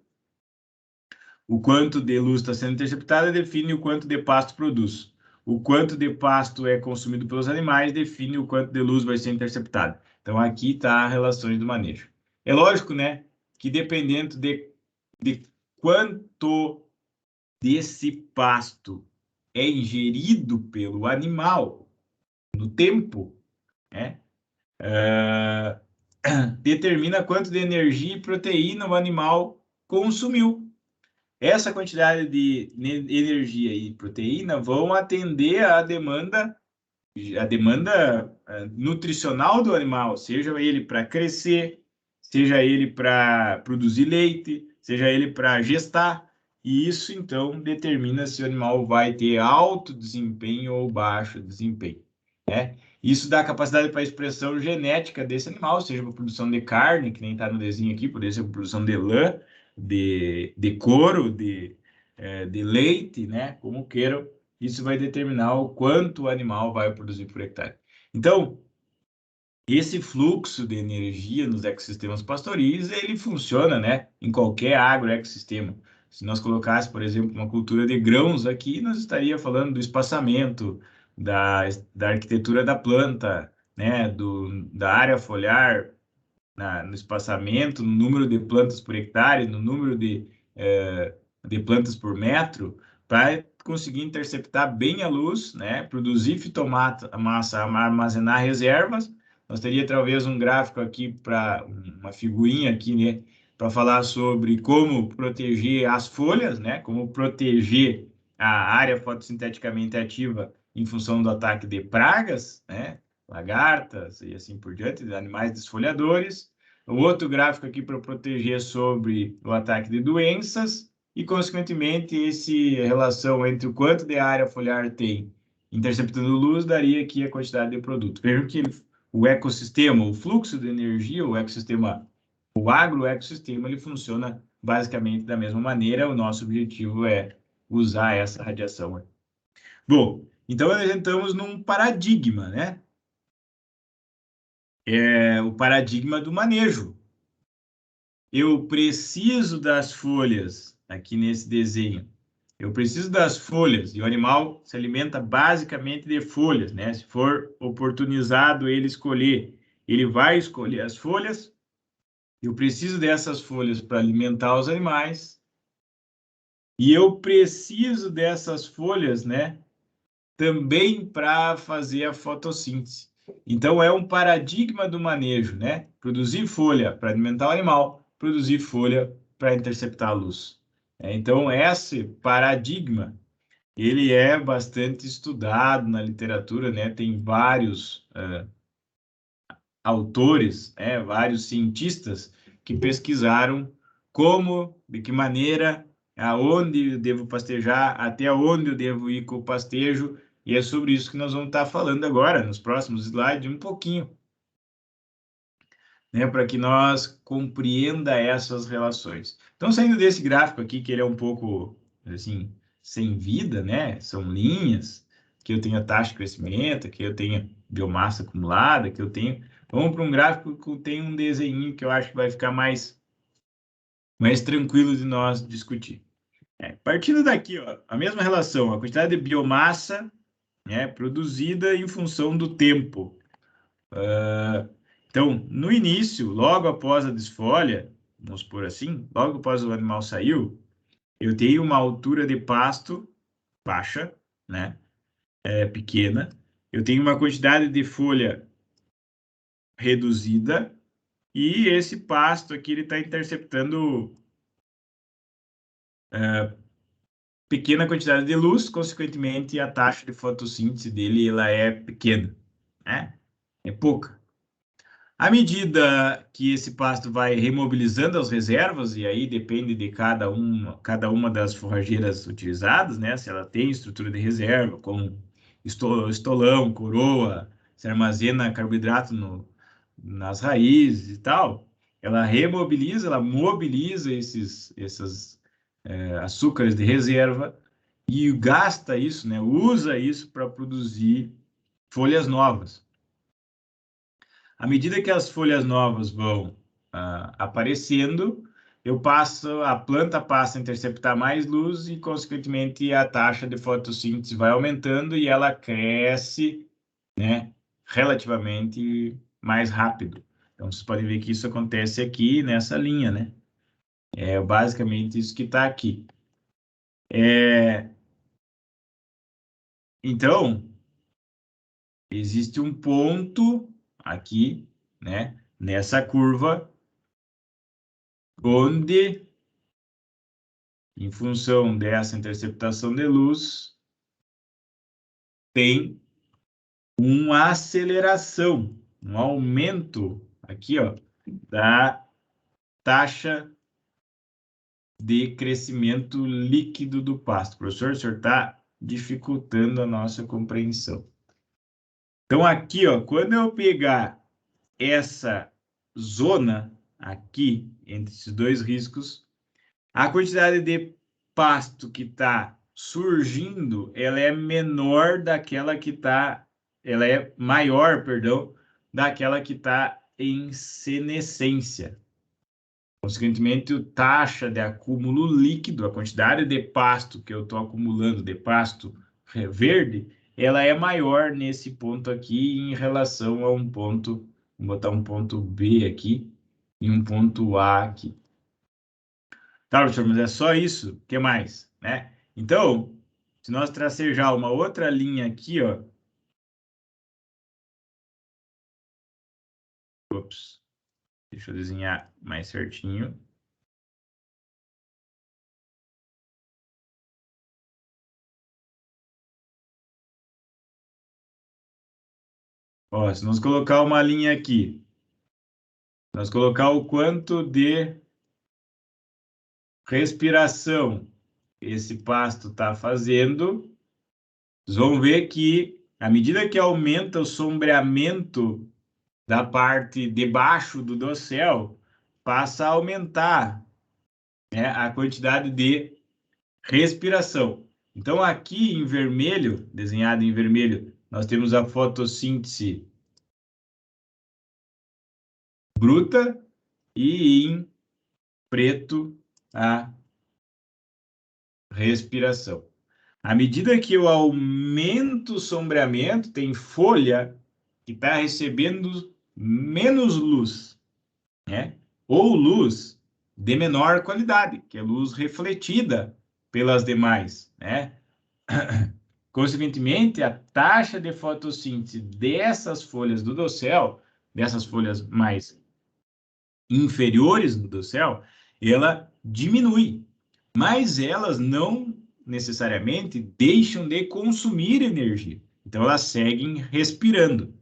O quanto de luz está sendo interceptada define o quanto de pasto produz. O quanto de pasto é consumido pelos animais define o quanto de luz vai ser interceptada. Então, aqui está a relação do manejo. É lógico, né, que dependendo de quanto desse pasto é ingerido pelo animal no tempo, né, determina quanto de energia e proteína o animal consumiu. Essa quantidade de energia e proteína vão atender a demanda nutricional do animal, seja ele para crescer, seja ele para produzir leite, seja ele para gestar. E isso, então, determina se o animal vai ter alto desempenho ou baixo desempenho, né? Isso dá capacidade para a expressão genética desse animal, seja para produção de carne, que nem está no desenho aqui, poderia ser para produção de lã, de couro, de leite, né? Como queiram, isso vai determinar o quanto o animal vai produzir por hectare. Então, esse fluxo de energia nos ecossistemas pastoris, ele funciona, né, em qualquer agroecossistema. Se nós colocasse, por exemplo, uma cultura de grãos aqui, nós estaria falando do espaçamento, da arquitetura da planta, né, da área foliar, no espaçamento, no número de plantas por hectare, no número de plantas por metro, para conseguir interceptar bem a luz, né, produzir fitomassa, armazenar reservas. Nós teria talvez um gráfico aqui para uma figurinha aqui, né, para falar sobre como proteger as folhas, né, como proteger a área fotossinteticamente ativa em função do ataque de pragas, né, lagartas e assim por diante, de animais desfolhadores. O outro gráfico aqui para proteger sobre o ataque de doenças e, consequentemente, essa relação entre o quanto de área foliar tem interceptando luz daria aqui a quantidade de produto. Vejam que o ecossistema, o fluxo de energia, o agroecossistema, ele funciona basicamente da mesma maneira. O nosso objetivo é usar essa radiação. Bom, então nós entramos num paradigma, né? O paradigma do manejo. Eu preciso das folhas, aqui nesse desenho. Eu preciso das folhas, e o animal se alimenta basicamente de folhas, né? Se for oportunizado ele escolher, ele vai escolher as folhas. Eu preciso dessas folhas para alimentar os animais. E eu preciso dessas folhas, né? Também para fazer a fotossíntese. Então, é um paradigma do manejo, né? Produzir folha para alimentar o animal, produzir folha para interceptar a luz. Então, esse paradigma, ele é bastante estudado na literatura, né? Tem vários autores, vários cientistas que pesquisaram como, de que maneira, aonde eu devo pastejar, até onde eu devo ir com o pastejo, E é sobre isso que nós vamos estar falando agora, nos próximos slides, um pouquinho, né, para que nós compreenda essas relações. Então, saindo desse gráfico aqui, que ele é um pouco, assim, sem vida, né, são linhas, que eu tenho a taxa de crescimento, que eu tenho biomassa acumulada, que eu tenho... Vamos para um gráfico que tem um desenho que eu acho que vai ficar mais tranquilo de nós discutir. Partindo daqui, ó, a mesma relação, a quantidade de biomassa, né, produzida em função do tempo. Então, no início, logo após a desfolha, vamos por assim, logo após o animal saiu, eu tenho uma altura de pasto baixa, né, pequena, eu tenho uma quantidade de folha reduzida, e esse pasto aqui ele está interceptando pequena quantidade de luz, consequentemente a taxa de fotossíntese dele ela é pequena, né? É pouca. À medida que esse pasto vai remobilizando as reservas, e aí depende de cada uma das forrageiras utilizadas, né? Se ela tem estrutura de reserva, como estolão, coroa, se armazena carboidrato nas raízes e tal, ela remobiliza, ela mobiliza esses açúcares de reserva e gasta isso, né? Usa isso para produzir folhas novas. À medida que as folhas novas vão aparecendo, a planta passa a interceptar mais luz e, consequentemente, a taxa de fotossíntese vai aumentando e ela cresce, né, relativamente mais rápido. Então, vocês podem ver que isso acontece aqui nessa linha, né? É basicamente isso que está aqui. Então, existe um ponto aqui, né, nessa curva, onde, em função dessa interceptação de luz, tem uma aceleração, um aumento aqui, ó, da taxa de crescimento líquido do pasto. Professor, o senhor está dificultando a nossa compreensão. Então, aqui, ó, quando eu pegar essa zona aqui, entre esses dois riscos, a quantidade de pasto que está surgindo, ela é menor daquela que está, ela é maior, perdão, daquela que está em senescência. Consequentemente, a taxa de acúmulo líquido, a quantidade de pasto que eu estou acumulando, de pasto verde, ela é maior nesse ponto aqui em relação a um ponto, vou botar um ponto B aqui e um ponto A aqui. Tá, professor, mas é só isso? O que mais? Né? Então, se nós tracejar uma outra linha aqui, ó. Ops, deixa eu desenhar mais certinho. Ó, se nós colocar uma linha aqui, nós colocar o quanto de respiração esse pasto está fazendo, vocês vão ver que, à medida que aumenta o sombreamento da parte de baixo do dossel, passa a aumentar, né, a quantidade de respiração. Então, aqui em vermelho, desenhado em vermelho, nós temos a fotossíntese bruta e em preto a respiração. À medida que eu aumento o sombreamento, tem folha que está recebendo menos luz, né? Ou luz de menor qualidade, que é luz refletida pelas demais, né? Consequentemente, a taxa de fotossíntese dessas folhas do dossel, dessas folhas mais inferiores do dossel, ela diminui, mas elas não necessariamente deixam de consumir energia. Então, elas seguem respirando.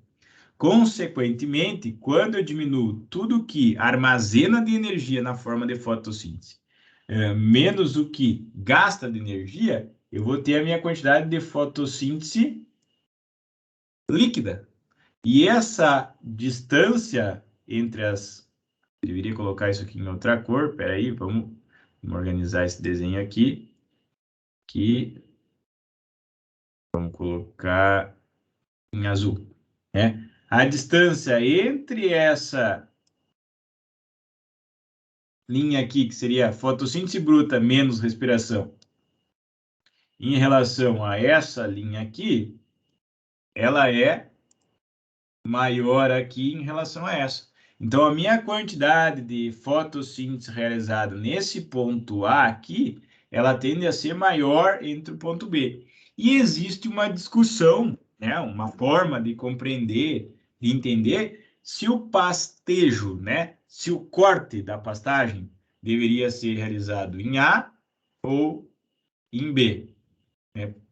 Consequentemente, quando eu diminuo tudo que armazena de energia na forma de fotossíntese, menos o que gasta de energia, eu vou ter a minha quantidade de fotossíntese líquida. E essa distância entre as... Eu deveria colocar isso aqui em outra cor. Espera aí, vamos organizar esse desenho aqui. Vamos colocar em azul, né? A distância entre essa linha aqui, que seria fotossíntese bruta menos respiração, em relação a essa linha aqui, ela é maior aqui em relação a essa. Então, a minha quantidade de fotossíntese realizada nesse ponto A aqui, ela tende a ser maior entre o ponto B. E existe uma discussão, né, uma forma de compreender, de entender se o pastejo, né, se o corte da pastagem deveria ser realizado em A ou em B.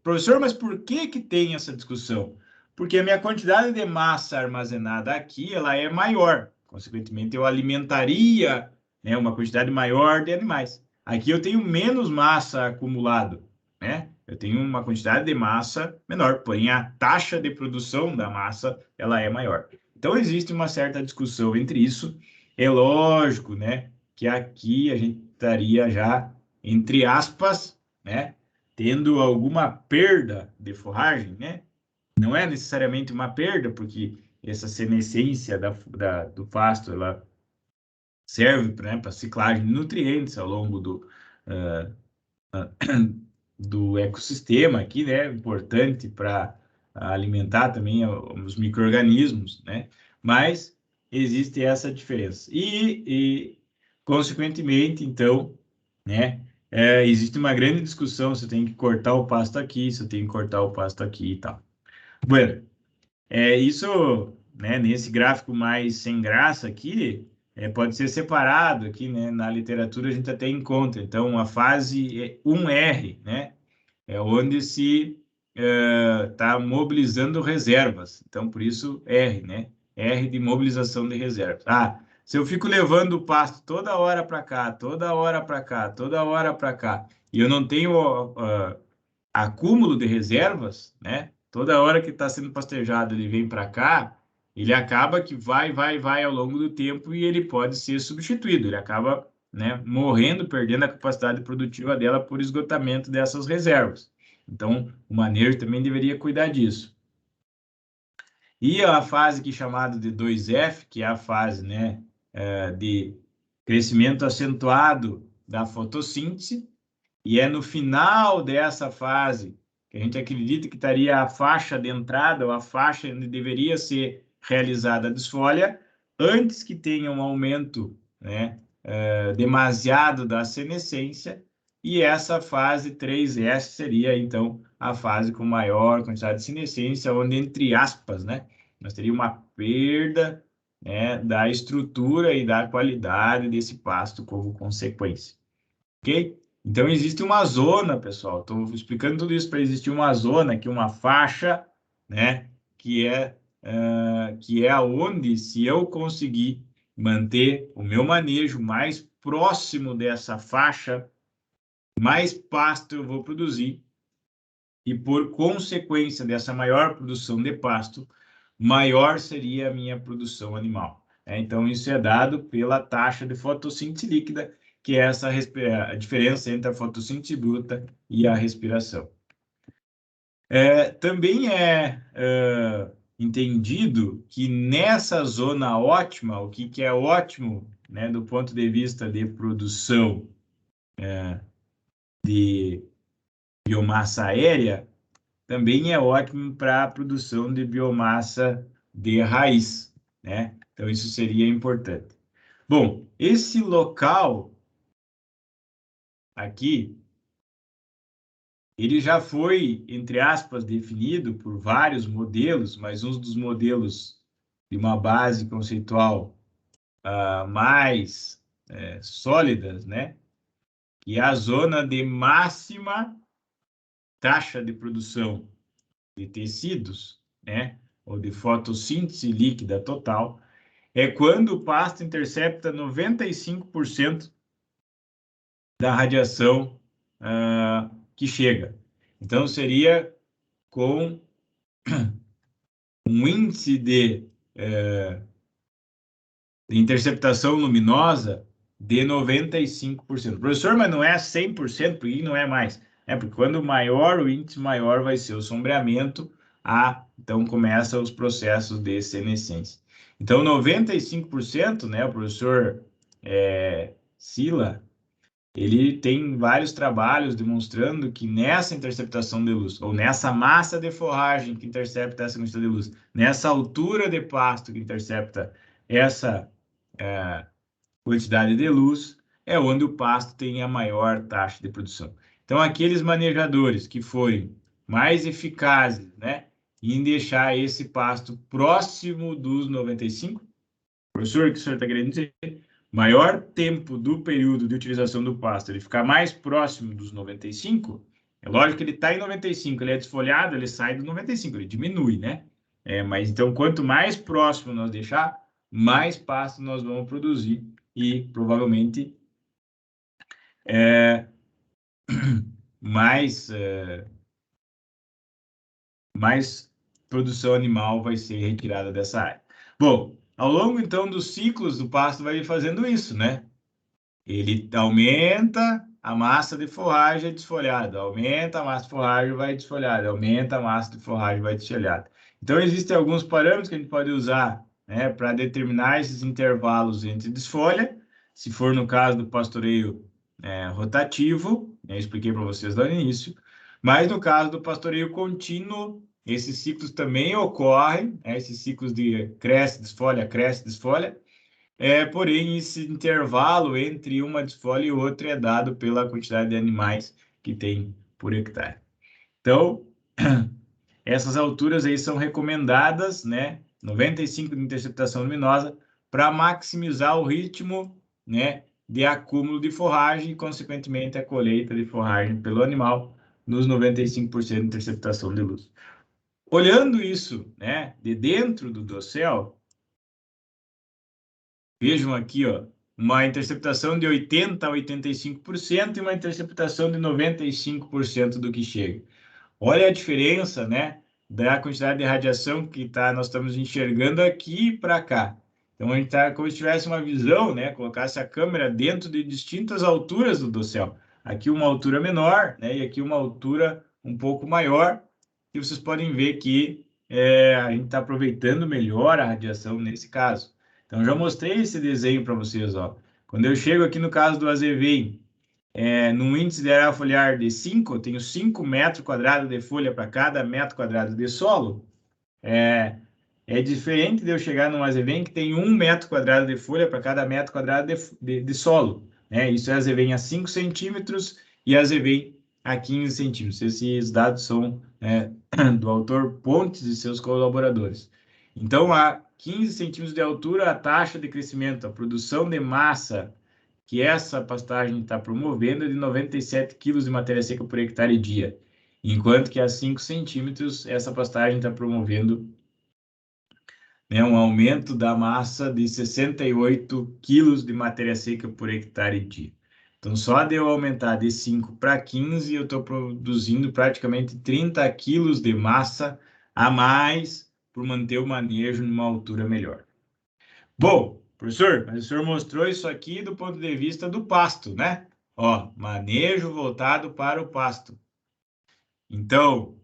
Professor, mas por que que tem essa discussão? Porque a minha quantidade de massa armazenada aqui, ela é maior. Consequentemente, eu alimentaria, né, uma quantidade maior de animais. Aqui eu tenho menos massa acumulado, né? Eu tenho uma quantidade de massa menor, porém a taxa de produção da massa, ela é maior. Então, existe uma certa discussão entre isso. É lógico, né, que aqui a gente estaria já, entre aspas, né, tendo alguma perda de forragem, né? Não é necessariamente uma perda, porque essa senescência do pasto, ela serve, né, para ciclagem de nutrientes ao longo uh, do ecossistema aqui, né? Importante para alimentar também os micro-organismos, né? Mas existe essa diferença. Consequentemente, então, né? Existe uma grande discussão se eu tenho que cortar o pasto aqui, se eu tenho que cortar o pasto aqui e tal. Bueno, isso, né, nesse gráfico mais sem graça aqui, pode ser separado aqui, né? Na literatura a gente até encontra. Então, a fase 1R, né? É onde se está mobilizando reservas. Então, por isso, R, né? R de mobilização de reservas. Ah, se eu fico levando o pasto toda hora para cá, toda hora para cá, toda hora para cá, e eu não tenho acúmulo de reservas, né? Toda hora que está sendo pastejado, ele vem para cá, ele acaba que vai ao longo do tempo e ele pode ser substituído. Ele acaba, né, morrendo, perdendo a capacidade produtiva dela por esgotamento dessas reservas. Então, o manejo também deveria cuidar disso. E a fase que é chamada de 2F, que é a fase, né, de crescimento acentuado da fotossíntese, e é no final dessa fase que a gente acredita que estaria a faixa de entrada, ou a faixa onde deveria ser realizada a desfolha, antes que tenha um aumento, né, demasiado da senescência, e essa fase 3S seria, então, a fase com maior quantidade de senescência, onde, entre aspas, né, nós teríamos uma perda, né, da estrutura e da qualidade desse pasto como consequência. Ok? Então, existe uma zona, pessoal. Estou explicando tudo isso para existir uma zona, aqui uma faixa, né? Que é aonde, se eu conseguir manter o meu manejo mais próximo dessa faixa, mais pasto eu vou produzir. E, por consequência dessa maior produção de pasto, maior seria a minha produção animal. Então, isso é dado pela taxa de fotossíntese líquida, que é a diferença entre a fotossíntese bruta e a respiração. Também é entendido que nessa zona ótima, o que é ótimo, né, do ponto de vista de produção de biomassa aérea, também é ótimo para a produção de biomassa de raiz, né? Então, isso seria importante. Bom, esse local aqui, ele já foi, entre aspas, definido por vários modelos, mas um dos modelos de uma base conceitual mais sólidas, né? Que é a zona de máxima taxa de produção de tecidos, né? Ou de fotossíntese líquida total, é quando o pasto intercepta 95% da radiação que chega. Então, seria com um índice de interceptação luminosa de 95%. Professor, mas não é 100%, porque não é mais. É porque quando maior o índice, maior vai ser o sombreamento, então começa os processos de senescência. Então, 95%, né, o professor Sila, ele tem vários trabalhos demonstrando que nessa interceptação de luz, ou nessa massa de forragem que intercepta essa quantidade de luz, nessa altura de pasto que intercepta essa quantidade de luz, é onde o pasto tem a maior taxa de produção. Então, aqueles manejadores que forem mais eficazes, né, em deixar esse pasto próximo dos 95, professor, o que o senhor está querendo dizer? Maior tempo do período de utilização do pasto, ele ficar mais próximo dos 95, é lógico que ele está em 95, ele é desfolhado, ele sai do 95, ele diminui, né? Mas então, quanto mais próximo nós deixar, mais pasto nós vamos produzir e provavelmente mais produção animal vai ser retirada dessa área. Bom, ao longo então dos ciclos do pasto vai fazendo isso, né? Ele aumenta a massa de forragem desfolhada, aumenta a massa de forragem vai desfolhada, aumenta a massa de forragem vai desfolhada. Então existem alguns parâmetros que a gente pode usar, né, para determinar esses intervalos entre desfolha. Se for no caso do pastoreio rotativo, eu expliquei para vocês lá no início, mas no caso do pastoreio contínuo, esses ciclos também ocorrem, esses ciclos de cresce, desfolha, porém esse intervalo entre uma desfolha e outra é dado pela quantidade de animais que tem por hectare. Então, essas alturas aí são recomendadas, né, 95 de interceptação luminosa, para maximizar o ritmo, né, de acúmulo de forragem e, consequentemente, a colheita de forragem pelo animal nos 95% de interceptação de luz. Olhando isso, né, de dentro do dossel, vejam aqui, ó, uma interceptação de 80% a 85% e uma interceptação de 95% do que chega. Olha a diferença, né, da quantidade de radiação que nós estamos enxergando aqui para cá. Então, a gente está como se tivesse uma visão, né, colocasse a câmera dentro de distintas alturas do dossel. Aqui uma altura menor, né, e aqui uma altura um pouco maior. E vocês podem ver que a gente está aproveitando melhor a radiação nesse caso. Então, já mostrei esse desenho para vocês, ó. Quando eu chego aqui no caso do azevém, num índice de área foliar de 5, eu tenho 5 metros quadrados de folha para cada metro quadrado de solo. É diferente de eu chegar num azevém que tem 1 metro quadrado de folha para cada metro quadrado de solo. Né? Isso é azevém a 5 centímetros e azevém a 15 centímetros. Esses dados são do autor Pontes e seus colaboradores. Então, a 15 centímetros de altura, a taxa de crescimento, a produção de massa que essa pastagem está promovendo é de 97 quilos de matéria seca por hectare dia, enquanto que a 5 centímetros essa pastagem está promovendo, né, um aumento da massa de 68 quilos de matéria seca por hectare dia. Então, só de eu aumentar de 5 para 15, eu estou produzindo praticamente 30 quilos de massa a mais por manter o manejo numa altura melhor. Bom, professor, mas o senhor mostrou isso aqui do ponto de vista do pasto, né? Ó, manejo voltado para o pasto. Então,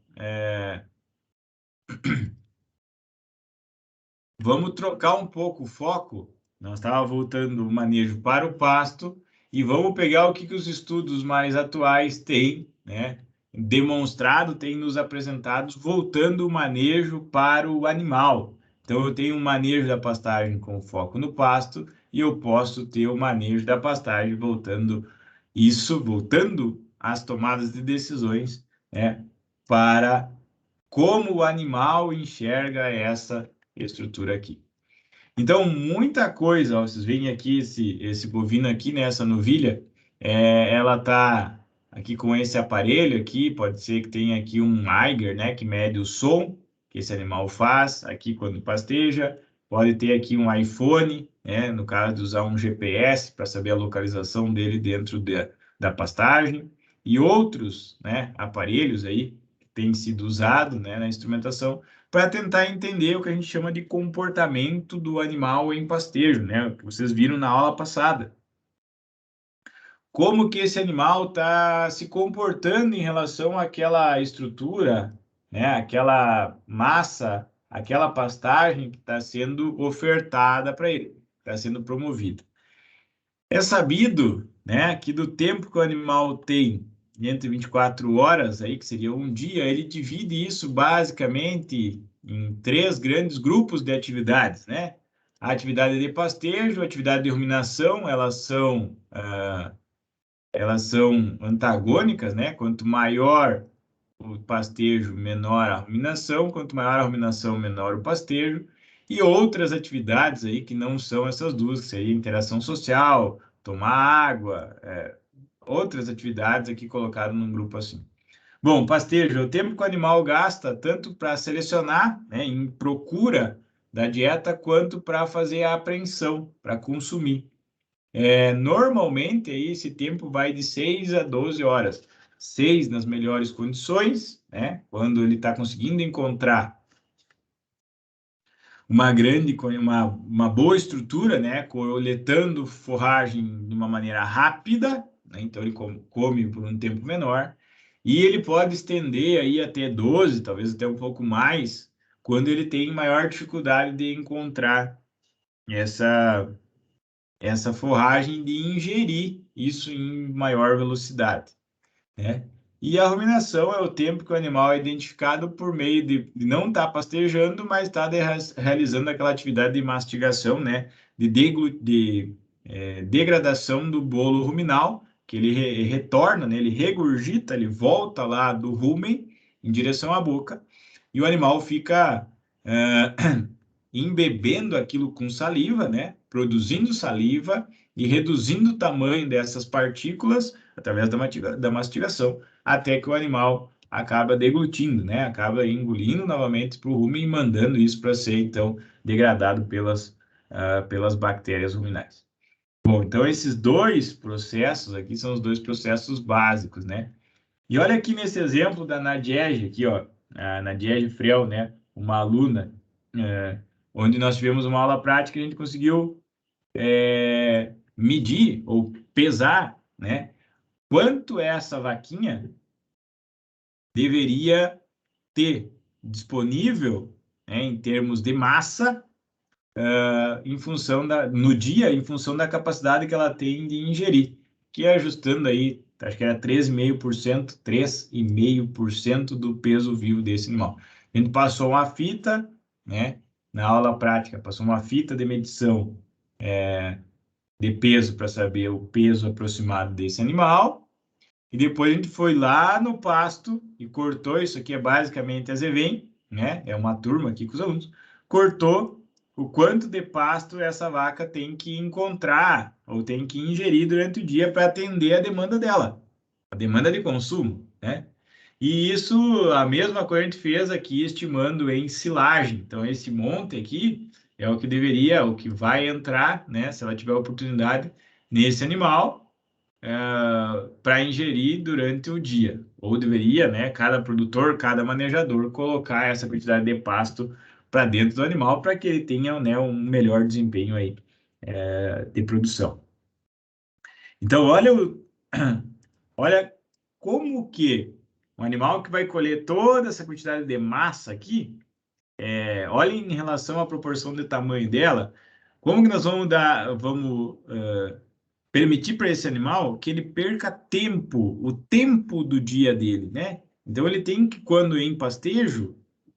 vamos trocar um pouco o foco. Nós estávamos voltando o manejo para o pasto e vamos pegar o que os estudos mais atuais têm, né, demonstrado, têm nos apresentado, voltando o manejo para o animal. Então, eu tenho um manejo da pastagem com foco no pasto e eu posso ter o manejo da pastagem voltando às tomadas de decisões, né, para como o animal enxerga essa estrutura aqui. Então, muita coisa, ó, vocês veem aqui esse bovino aqui, né, essa novilha, ela está aqui com esse aparelho aqui, pode ser que tenha aqui um Eiger, né, que mede o som que esse animal faz aqui quando pasteja, pode ter aqui um iPhone, né, no caso de usar um GPS para saber a localização dele dentro da pastagem, e outros, né, aparelhos aí que têm sido usados, né, na instrumentação para tentar entender o que a gente chama de comportamento do animal em pastejo, né? Que vocês viram na aula passada. Como que esse animal está se comportando em relação àquela estrutura, né? Aquela massa, aquela pastagem que está sendo ofertada para ele, está sendo promovida. É sabido, né, que do tempo que o animal tem entre 24 horas, aí, que seria um dia, ele divide isso basicamente em 3 grandes grupos de atividades, né? A atividade de pastejo, a atividade de ruminação, elas são antagônicas, né? Quanto maior o pastejo, menor a ruminação, quanto maior a ruminação, menor o pastejo, e outras atividades aí que não são essas duas, que seria interação social, tomar água, outras atividades aqui colocadas num grupo assim. Bom, pastejo é o tempo que o animal gasta tanto para selecionar, né, em procura da dieta, quanto para fazer a apreensão, para consumir. Normalmente, aí, esse tempo vai de 6 a 12 horas. 6 nas melhores condições, né? Quando ele está conseguindo encontrar uma boa estrutura, né? Coletando forragem de uma maneira rápida, né? Então ele come por um tempo menor. E ele pode estender aí até 12, talvez até um pouco mais, quando ele tem maior dificuldade de encontrar essa essa forragem, de ingerir isso em maior velocidade, né? E a ruminação é o tempo que o animal é identificado por meio de não estar pastejando, mas está realizando aquela atividade de mastigação, né? De degradação do bolo ruminal, que ele retorna, né? Ele regurgita, ele volta lá do rumen em direção à boca, e o animal fica embebendo aquilo com saliva, né? Produzindo saliva e reduzindo o tamanho dessas partículas através da mastigação, até que o animal acaba deglutindo, né? Acaba engolindo novamente para o rumen e mandando isso para ser, então, degradado pelas bactérias ruminais. Bom, então esses dois processos aqui são os dois processos básicos, né? E olha aqui nesse exemplo da Nadiege, aqui, ó, a Nadiege Frel, né? Uma aluna, onde nós tivemos uma aula prática, a gente conseguiu medir ou pesar, né? Quanto essa vaquinha deveria ter disponível, né, em termos de massa, no dia, em função da capacidade que ela tem de ingerir, que é ajustando aí, acho que era 3,5% do peso vivo desse animal. A gente passou uma fita, né, na aula prática, passou uma fita de medição de peso para saber o peso aproximado desse animal, e depois a gente foi lá no pasto e cortou. Isso aqui é basicamente a Zevem, né? É uma turma aqui com os alunos. Cortou o quanto de pasto essa vaca tem que encontrar ou tem que ingerir durante o dia para atender a demanda dela, a demanda de consumo, né? E isso, a mesma coisa a gente fez aqui, estimando em silagem. Então, esse monte aqui é o que deveria, o que vai entrar, né? Se ela tiver oportunidade, nesse animal para ingerir durante o dia. Ou deveria, né, cada produtor, cada manejador colocar essa quantidade de pasto para dentro do animal para que ele tenha, né, um melhor desempenho aí de produção. Então, olha como que um animal que vai colher toda essa quantidade de massa aqui, olha em relação à proporção de tamanho dela, como que nós vamos permitir para esse animal que ele perca tempo, o tempo do dia dele, né? Então ele tem que, quando em pastejo,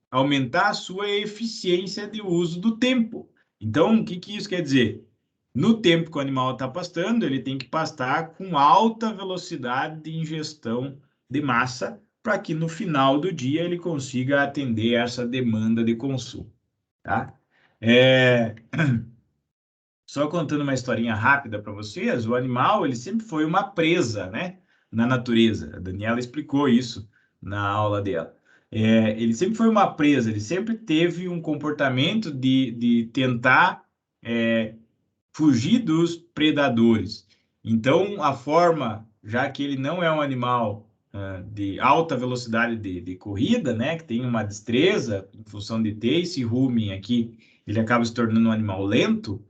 aumentar a sua eficiência de uso do tempo. Então, o que que isso quer dizer? No tempo que o animal está pastando, ele tem que pastar com alta velocidade de ingestão de massa, para que no final do dia ele consiga atender essa demanda de consumo, tá? É, Só contando uma historinha rápida para vocês, o animal ele sempre foi uma presa, né, na natureza. A Daniela explicou isso na aula dela. Ele sempre foi uma presa, ele sempre teve um comportamento de tentar fugir dos predadores. Então, a forma, já que ele não é um animal de alta velocidade de corrida, né, que tem uma destreza em função de ter esse rumen aqui, ele acaba se tornando um animal lento.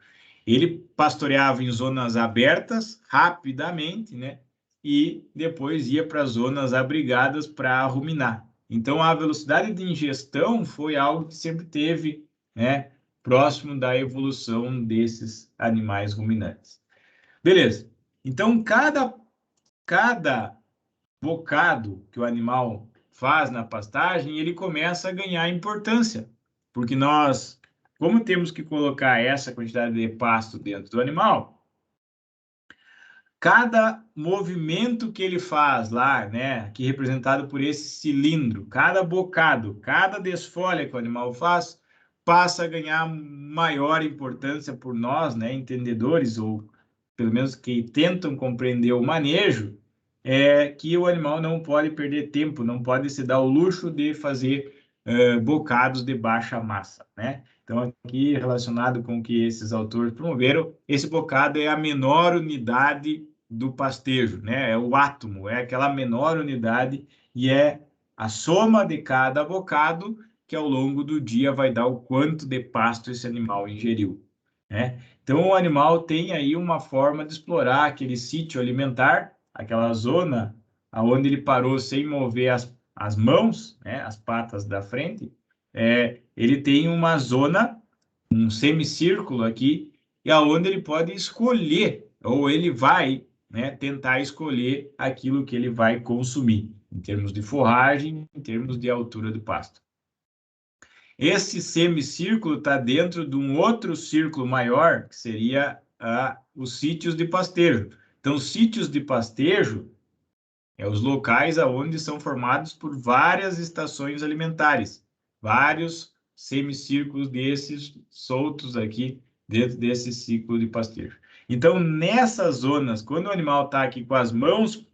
Ele pastoreava em zonas abertas rapidamente, né, e depois ia para zonas abrigadas para ruminar. Então, a velocidade de ingestão foi algo que sempre teve, né, próximo da evolução desses animais ruminantes. Beleza. Então, cada bocado que o animal faz na pastagem, ele começa a ganhar importância, porque nós, como temos que colocar essa quantidade de pasto dentro do animal, cada movimento que ele faz lá, né, aqui representado por esse cilindro, cada bocado, cada desfolha que o animal faz, passa a ganhar maior importância por nós, né, entendedores, ou pelo menos que tentam compreender o manejo, que o animal não pode perder tempo, não pode se dar o luxo de fazer bocados de baixa massa, né? Então, aqui relacionado com o que esses autores promoveram, esse bocado é a menor unidade do pastejo, né? É o átomo, é aquela menor unidade e é a soma de cada bocado que ao longo do dia vai dar o quanto de pasto esse animal ingeriu, né? Então, o animal tem aí uma forma de explorar aquele sítio alimentar, aquela zona aonde ele parou sem mover as mãos, né, as patas da frente, ele tem uma zona, um semicírculo aqui, e aonde ele pode escolher, ou ele vai, né, tentar escolher aquilo que ele vai consumir, em termos de forragem, em termos de altura do pasto. Esse semicírculo está dentro de um outro círculo maior, que seria os sítios de pastejo. Então, os sítios de pastejo os locais aonde são formados por várias estações alimentares, vários semicírculos desses soltos aqui dentro desse ciclo de pastejo. Então, nessas zonas, quando o animal está aqui com as mãos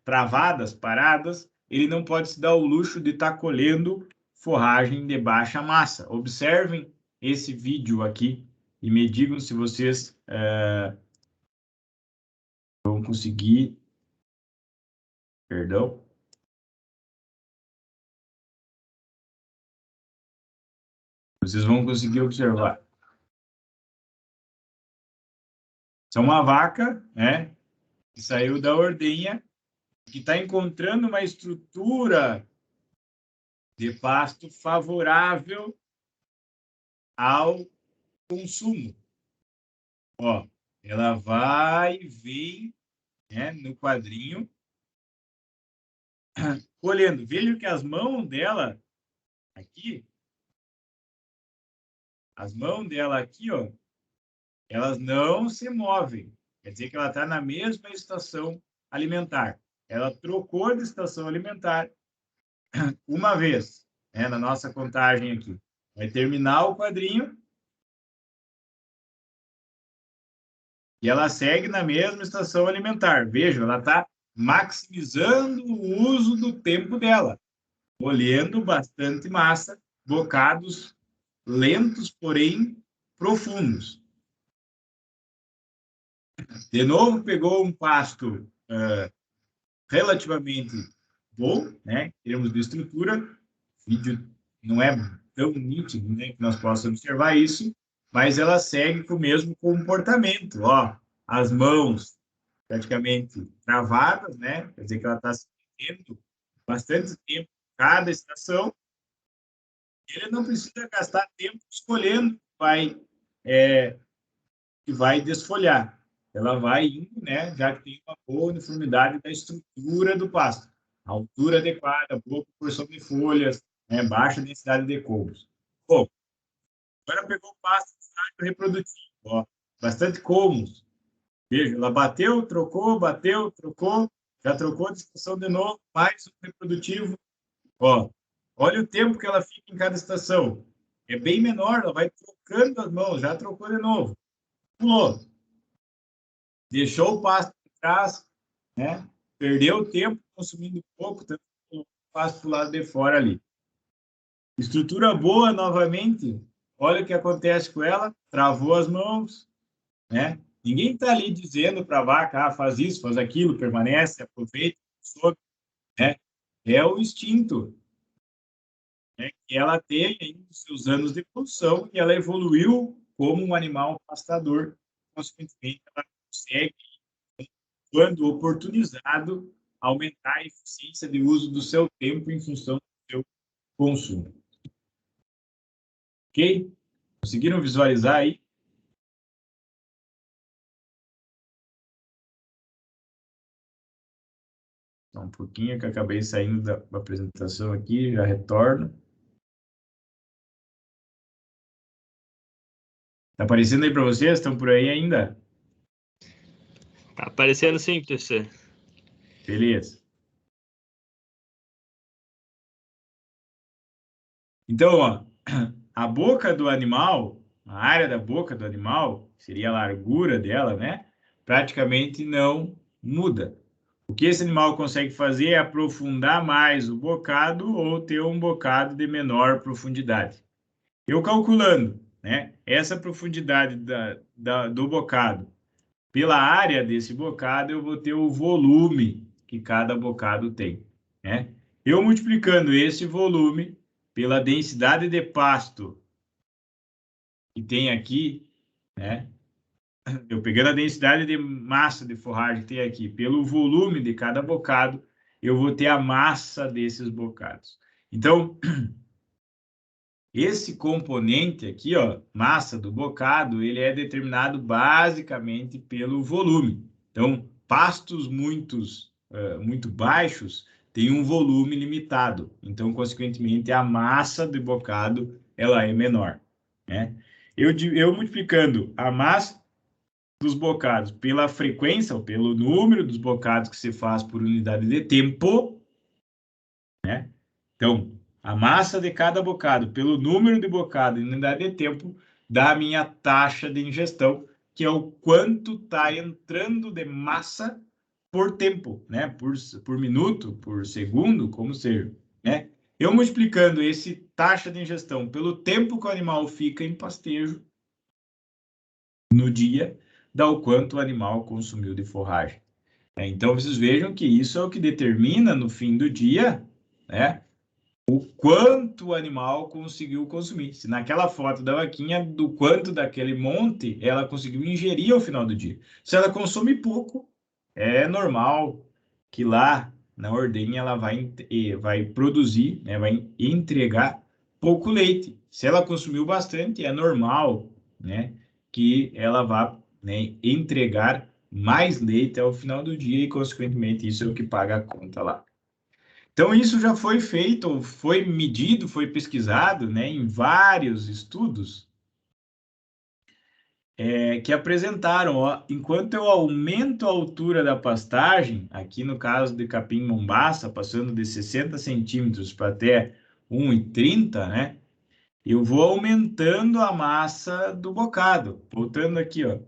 travadas, paradas, ele não pode se dar o luxo de estar colhendo forragem de baixa massa. Observem esse vídeo aqui e me digam se vocês vão conseguir. Perdão. Vocês vão conseguir observar. Isso é uma vaca, né, que saiu da ordenha, que está encontrando uma estrutura de pasto favorável ao consumo. Ó, ela vai e vem, né, no quadrinho, colhendo. Veja que as mãos dela aqui, ó, elas não se movem. Quer dizer que ela está na mesma estação alimentar. Ela trocou de estação alimentar uma vez, né, na nossa contagem aqui. Vai terminar o quadrinho e ela segue na mesma estação alimentar. Veja, ela está maximizando o uso do tempo dela, colhendo bastante massa, bocados lentos, porém profundos. De novo, pegou um pasto relativamente bom, né, em termos de estrutura. O vídeo não é tão nítido, né, que nós possamos observar isso, mas ela segue com o mesmo comportamento. Ó, as mãos praticamente travadas, né? Quer dizer que ela está se mantendo bastante tempo em cada estação. Ele não precisa gastar tempo escolhendo que vai desfolhar. Ela vai indo, né? Já que tem uma boa uniformidade da estrutura do pasto. A altura adequada, boa proporção de folhas, né, baixa densidade de colmos. Bom, agora pegou o pasto de estágio reprodutivo. Ó, bastante colmos. Veja, ela bateu, trocou, já trocou de estação de novo, mais um reprodutivo. Ó, olha o tempo que ela fica em cada estação. É bem menor, ela vai trocando as mãos, já trocou de novo. Pulou. Deixou o pasto para trás, né? Perdeu o tempo consumindo pouco, tanto o pasto para o lado de fora ali. Estrutura boa novamente. Olha o que acontece com ela. Travou as mãos, né? Ninguém está ali dizendo para a vaca, faz isso, faz aquilo, permanece, aproveita, sobe. né? É o instinto, né? Que ela tem aí os seus anos de evolução e ela evoluiu como um animal pastador. Consequentemente, ela consegue, quando oportunizado, aumentar a eficiência de uso do seu tempo em função do seu consumo. Ok? Conseguiram visualizar aí? Só um pouquinho que eu acabei saindo da apresentação aqui, já retorno. Tá aparecendo aí para vocês? Estão por aí ainda? Tá aparecendo sim, professor. Beleza. Então, ó, a boca do animal, a área da boca do animal, seria a largura dela, né? Praticamente não muda. O que esse animal consegue fazer é aprofundar mais o bocado ou ter um bocado de menor profundidade. Eu calculando, né, essa profundidade do bocado pela área desse bocado, eu vou ter o volume que cada bocado tem, né? Eu multiplicando esse volume pela densidade de pasto que tem aqui, né? Eu pegando a densidade de massa de forragem que tem aqui, pelo volume de cada bocado, eu vou ter a massa desses bocados. Então, esse componente aqui, ó, massa do bocado, ele é determinado basicamente pelo volume. Então, pastos muito baixos têm um volume limitado. Então, consequentemente, a massa do bocado ela é menor, né? Eu multiplicando a massa dos bocados pela frequência, ou pelo número dos bocados que se faz por unidade de tempo, né? Então, a massa de cada bocado pelo número de bocado em unidade de tempo dá a minha taxa de ingestão, que é o quanto está entrando de massa por tempo, né? Por minuto, por segundo, como seja, né? Eu multiplicando esse taxa de ingestão pelo tempo que o animal fica em pastejo no dia, dá o quanto o animal consumiu de forragem. Então, vocês vejam que isso é o que determina, no fim do dia, né, o quanto o animal conseguiu consumir. Se naquela foto da vaquinha, do quanto daquele monte ela conseguiu ingerir ao final do dia. Se ela consome pouco, é normal que lá na ordenha ela vai produzir, né, vai entregar pouco leite. Se ela consumiu bastante, é normal, né, que ela vá, né, entregar mais leite ao final do dia e, consequentemente, isso é o que paga a conta lá. Então, isso já foi feito, foi medido, foi pesquisado, né, em vários estudos que apresentaram, ó, enquanto eu aumento a altura da pastagem, aqui no caso de capim-mombaça, passando de 60 centímetros para até 1,30, né, eu vou aumentando a massa do bocado. Voltando aqui, ó,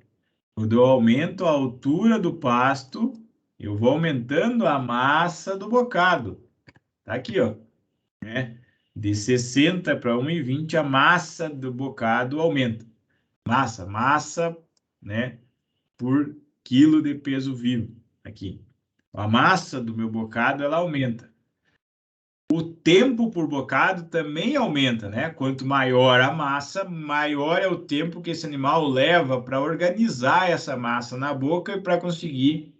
quando eu aumento a altura do pasto, eu vou aumentando a massa do bocado. Tá aqui, ó, né? De 60 para 1,20, a massa do bocado aumenta. Massa, né? Por quilo de peso vivo, aqui. A massa do meu bocado, ela aumenta. O tempo por bocado também aumenta, né? Quanto maior a massa, maior é o tempo que esse animal leva para organizar essa massa na boca e para conseguir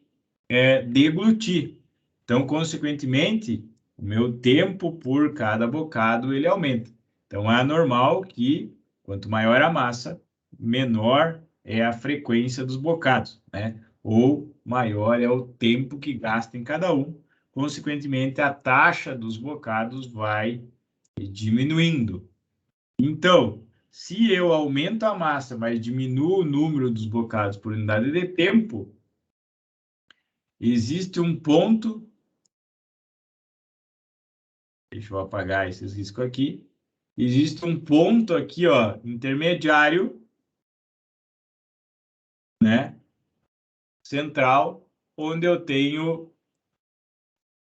deglutir. Então, consequentemente, o meu tempo por cada bocado ele aumenta. Então, é normal que quanto maior a massa, menor é a frequência dos bocados, né? Ou maior é o tempo que gasta em cada um. Consequentemente, a taxa dos bocados vai diminuindo. Então, se eu aumento a massa, mas diminuo o número dos bocados por unidade de tempo, existe um ponto. Deixa eu apagar esses riscos aqui. Existe um ponto aqui, ó, intermediário, né, central, onde eu tenho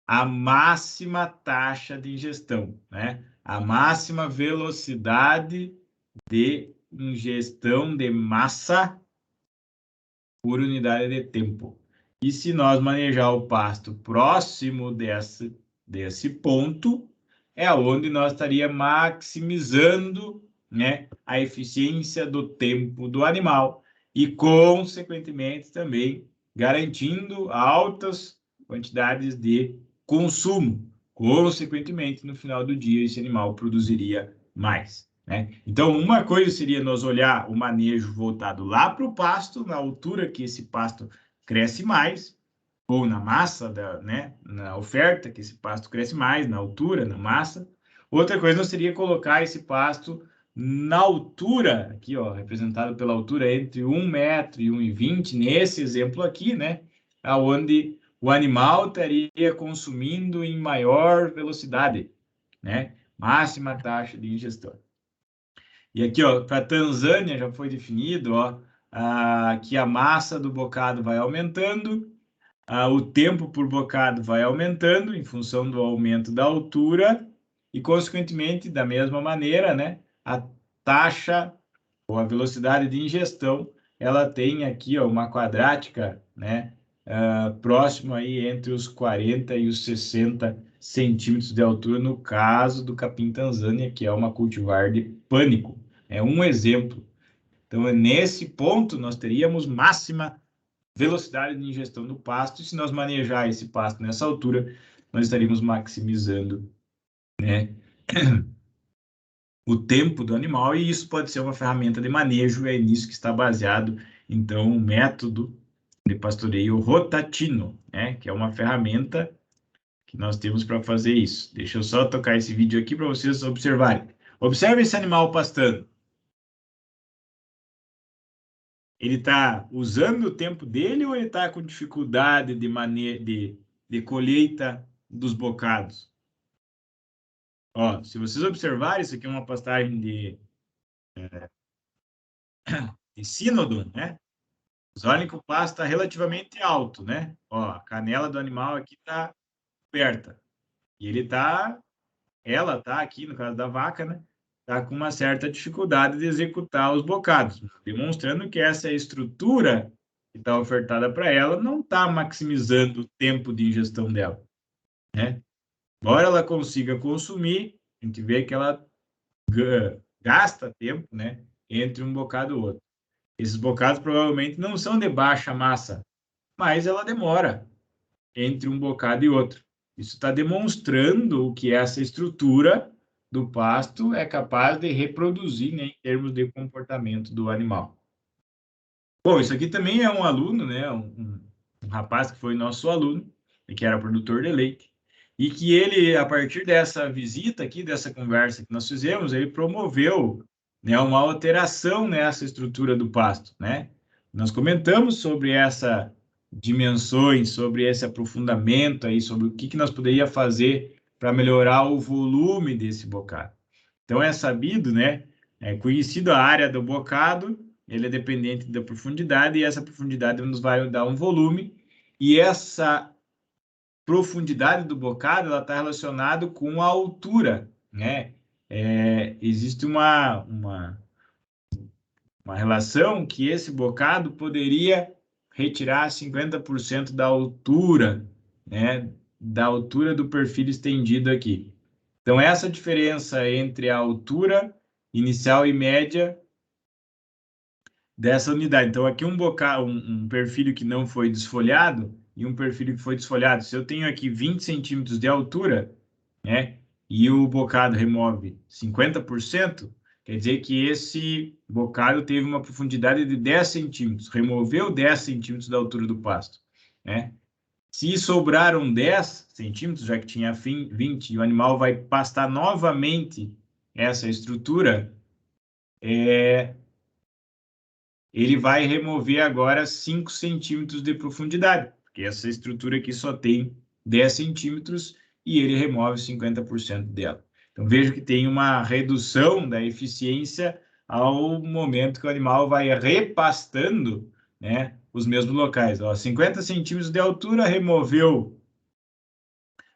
a máxima taxa de ingestão, né? A máxima velocidade de ingestão de massa por unidade de tempo. E se nós manejar o pasto próximo desse ponto é onde nós estaríamos maximizando, né, a eficiência do tempo do animal e, consequentemente, também garantindo altas quantidades de consumo. Consequentemente, no final do dia, esse animal produziria mais, né? Então, uma coisa seria nós olhar o manejo voltado lá para o pasto, na altura que esse pasto cresce mais, ou na massa, né, na oferta, que esse pasto cresce mais, na altura, na massa. Outra coisa seria colocar esse pasto na altura, aqui, ó, representado pela altura entre 1 metro e 1,20, nesse exemplo aqui, né, aonde o animal estaria consumindo em maior velocidade, né, máxima taxa de ingestão. E aqui, ó, para Tanzânia já foi definido, ó, que a massa do bocado vai aumentando, o tempo por bocado vai aumentando em função do aumento da altura e, consequentemente, da mesma maneira, né, a taxa ou a velocidade de ingestão, ela tem aqui, ó, uma quadrática, né, próximo aí entre os 40 e os 60 centímetros de altura, no caso do capim Tanzânia, que é uma cultivar de pânico. É um exemplo. Então, nesse ponto, nós teríamos máxima velocidade de ingestão do pasto, e se nós manejar esse pasto nessa altura, nós estaríamos maximizando, né, o tempo do animal, e isso pode ser uma ferramenta de manejo, é nisso que está baseado, então, o método de pastoreio rotatino, né, que é uma ferramenta que nós temos para fazer isso. Deixa eu só tocar esse vídeo aqui para vocês observarem. Observe esse animal pastando. Ele está usando o tempo dele ou ele está com dificuldade de colheita dos bocados? Ó, se vocês observarem, isso aqui é uma pastagem de sínodo, né? Vocês olhem que o pasto está relativamente alto, né? Ó, a canela do animal aqui está aberta. E ela está aqui, no caso da vaca, né? Está com uma certa dificuldade de executar os bocados, demonstrando que essa estrutura que está ofertada para ela não está maximizando o tempo de ingestão dela, né? Embora ela consiga consumir, a gente vê que ela gasta tempo, né, entre um bocado e outro. Esses bocados provavelmente não são de baixa massa, mas ela demora entre um bocado e outro. Isso está demonstrando que essa estrutura do pasto é capaz de reproduzir, né, em termos de comportamento do animal. Bom, isso aqui também é um aluno, né, um rapaz que foi nosso aluno, e que era produtor de leite, e que ele, a partir dessa visita aqui, dessa conversa que nós fizemos, ele promoveu, né, uma alteração nessa estrutura do pasto, né? Nós comentamos sobre essas dimensões, sobre esse aprofundamento aí, sobre o que nós poderíamos fazer para melhorar o volume desse bocado. Então, é sabido, né, é conhecido a área do bocado, ele é dependente da profundidade, e essa profundidade nos vai dar um volume, e essa profundidade do bocado ela está relacionada com a altura, né? Existe uma relação que esse bocado poderia retirar 50% da altura, né? Da altura do perfil estendido aqui. Então, essa diferença entre a altura inicial e média dessa unidade. Então, aqui um perfil que não foi desfolhado e um perfil que foi desfolhado. Se eu tenho aqui 20 centímetros de altura, né, e o bocado remove 50%, quer dizer que esse bocado teve uma profundidade de 10 centímetros, removeu 10 centímetros da altura do pasto, né? Se sobraram 10 centímetros, já que tinha 20, e o animal vai pastar novamente essa estrutura, ele vai remover agora 5 centímetros de profundidade, porque essa estrutura aqui só tem 10 centímetros e ele remove 50% dela. Então, vejo que tem uma redução da eficiência ao momento que o animal vai repastando, né, os mesmos locais. Ó, 50 centímetros de altura, removeu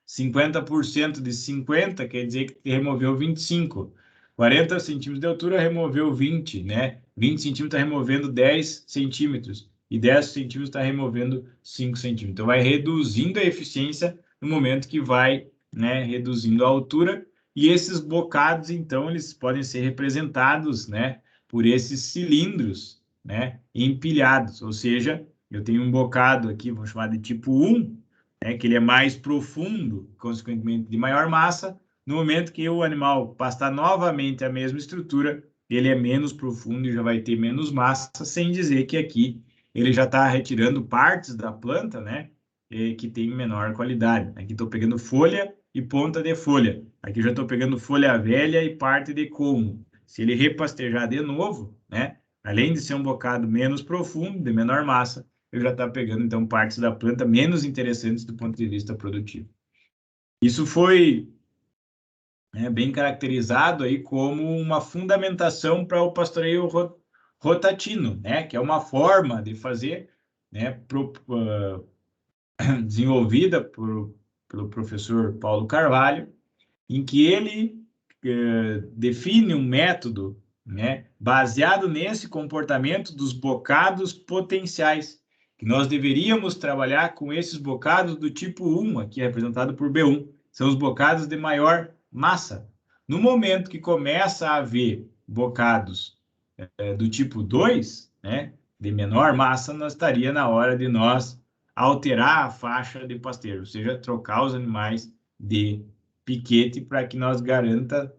50% de 50, quer dizer que removeu 25. 40 centímetros de altura, removeu 20, né? 20 centímetros está removendo 10 centímetros. E 10 centímetros está removendo 5 centímetros. Então, vai reduzindo a eficiência no momento que vai né, reduzindo a altura, e esses bocados, então, eles podem ser representados, né, por esses cilindros, né, empilhados, ou seja, eu tenho um bocado aqui, vou chamar de tipo 1, né, que ele é mais profundo, consequentemente de maior massa. No momento que o animal pastar novamente a mesma estrutura, ele é menos profundo e já vai ter menos massa, sem dizer que aqui ele já está retirando partes da planta, né, que tem menor qualidade. Aqui estou pegando folha e ponta de folha. Aqui já estou pegando folha velha e parte de colmo. Se ele repastejar de novo, né, além de ser um bocado menos profundo, de menor massa, eu já estou pegando, então, partes da planta menos interessantes do ponto de vista produtivo. Isso foi bem caracterizado aí como uma fundamentação para o pastoreio rotatino, né, que é uma forma de fazer, né, desenvolvida pelo professor Paulo Carvalho, em que ele define um método, né, baseado nesse comportamento dos bocados potenciais, que nós deveríamos trabalhar com esses bocados do tipo 1, aqui representado por B1, são os bocados de maior massa. No momento que começa a haver bocados do tipo 2, né, de menor massa, nós estaria na hora de nós alterar a faixa de pasteiro, ou seja, trocar os animais de piquete para que nós garanta,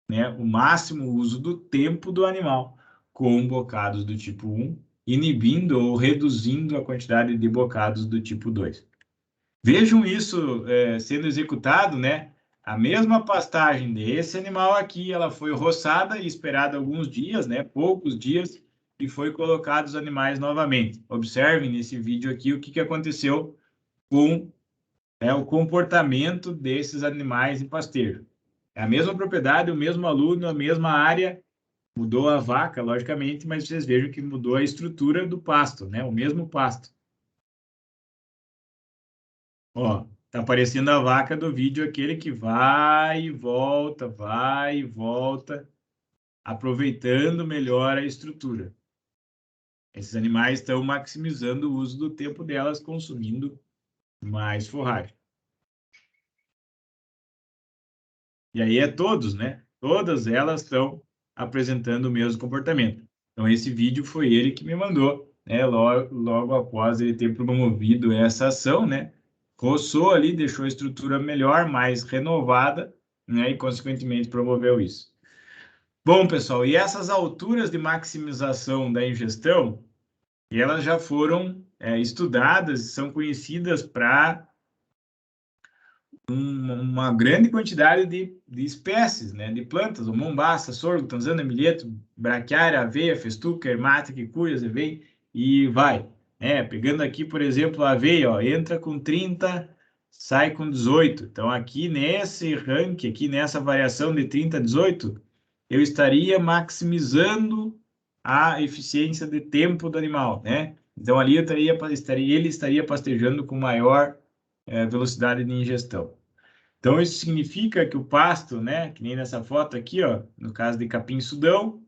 né, o máximo uso do tempo do animal com bocados do tipo 1, inibindo ou reduzindo a quantidade de bocados do tipo 2. Vejam isso sendo executado, né? A mesma pastagem desse animal aqui, ela foi roçada e esperada alguns dias, né? Poucos dias, e foi colocado os animais novamente. Observem nesse vídeo aqui o que aconteceu com o comportamento desses animais em pasteiro. É a mesma propriedade, o mesmo aluno, a mesma área, mudou a vaca, logicamente, mas vocês vejam que mudou a estrutura do pasto, né? O mesmo pasto. Ó, tá aparecendo a vaca do vídeo, aquele que vai e volta, aproveitando melhor a estrutura. Esses animais estão maximizando o uso do tempo delas, consumindo mais forragem. E aí é todos, né? Todas elas estão apresentando o mesmo comportamento. Então, esse vídeo foi ele que me mandou, né? Logo após ele ter promovido essa ação, né? Roçou ali, deixou a estrutura melhor, mais renovada, né? E, consequentemente, promoveu isso. Bom, pessoal, e essas alturas de maximização da ingestão, elas já foram estudadas e são conhecidas para uma grande quantidade de espécies, né, de plantas, o mombaça, sorgo, tanzana, milheto, braquiária, aveia, festuca, hermata, quicuia, azevém, e vai. Pegando aqui, por exemplo, a aveia, ó, entra com 30, sai com 18. Então, aqui nesse ranking, aqui nessa variação de 30 a 18, eu estaria maximizando a eficiência de tempo do animal, né? Então, ali ele estaria pastejando com maior velocidade de ingestão. Então, isso significa que o pasto, né, que nem nessa foto aqui, ó, no caso de capim-sudão,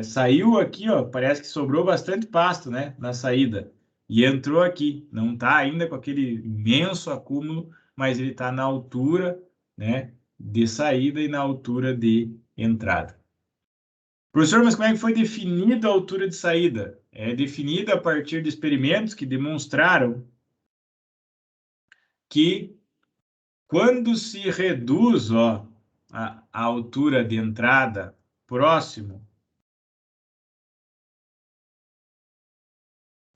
saiu aqui, ó, parece que sobrou bastante pasto, né, na saída, e entrou aqui. Não está ainda com aquele imenso acúmulo, mas ele está na altura, né, de saída e na altura de entrada. Professor, mas como é que foi definida a altura de saída? É definida a partir de experimentos que demonstraram que quando se reduz, ó, a altura de entrada próximo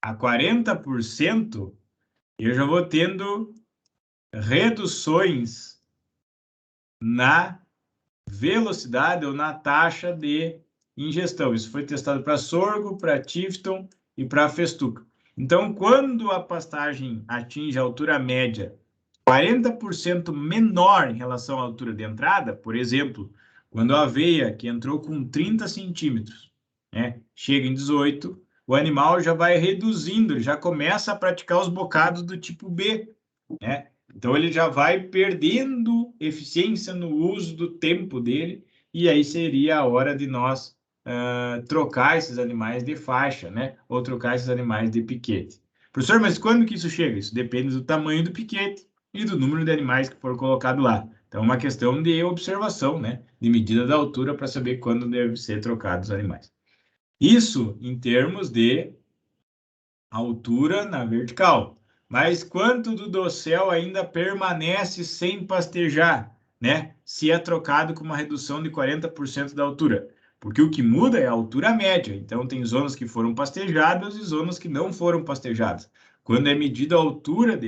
a 40%, eu já vou tendo reduções na velocidade ou na taxa de ingestão. Isso foi testado para sorgo, para tifton e para festuca. Então, quando a pastagem atinge a altura média 40% menor em relação à altura de entrada, por exemplo, quando a aveia, que entrou com 30 centímetros, né, chega em 18, o animal já vai reduzindo, ele já começa a praticar os bocados do tipo B, né? Então, ele já vai perdendo eficiência no uso do tempo dele, e aí seria a hora de nós trocar esses animais de faixa, né? Ou trocar esses animais de piquete. Professor, mas quando que isso chega? Isso depende do tamanho do piquete e do número de animais que foram colocados lá. Então, é uma questão de observação, né? De medida da altura para saber quando deve ser trocados os animais. Isso em termos de altura na vertical. Mas quanto do dossel ainda permanece sem pastejar, né? Se é trocado com uma redução de 40% da altura. Porque o que muda é a altura média. Então, tem zonas que foram pastejadas e zonas que não foram pastejadas. Quando é medida a altura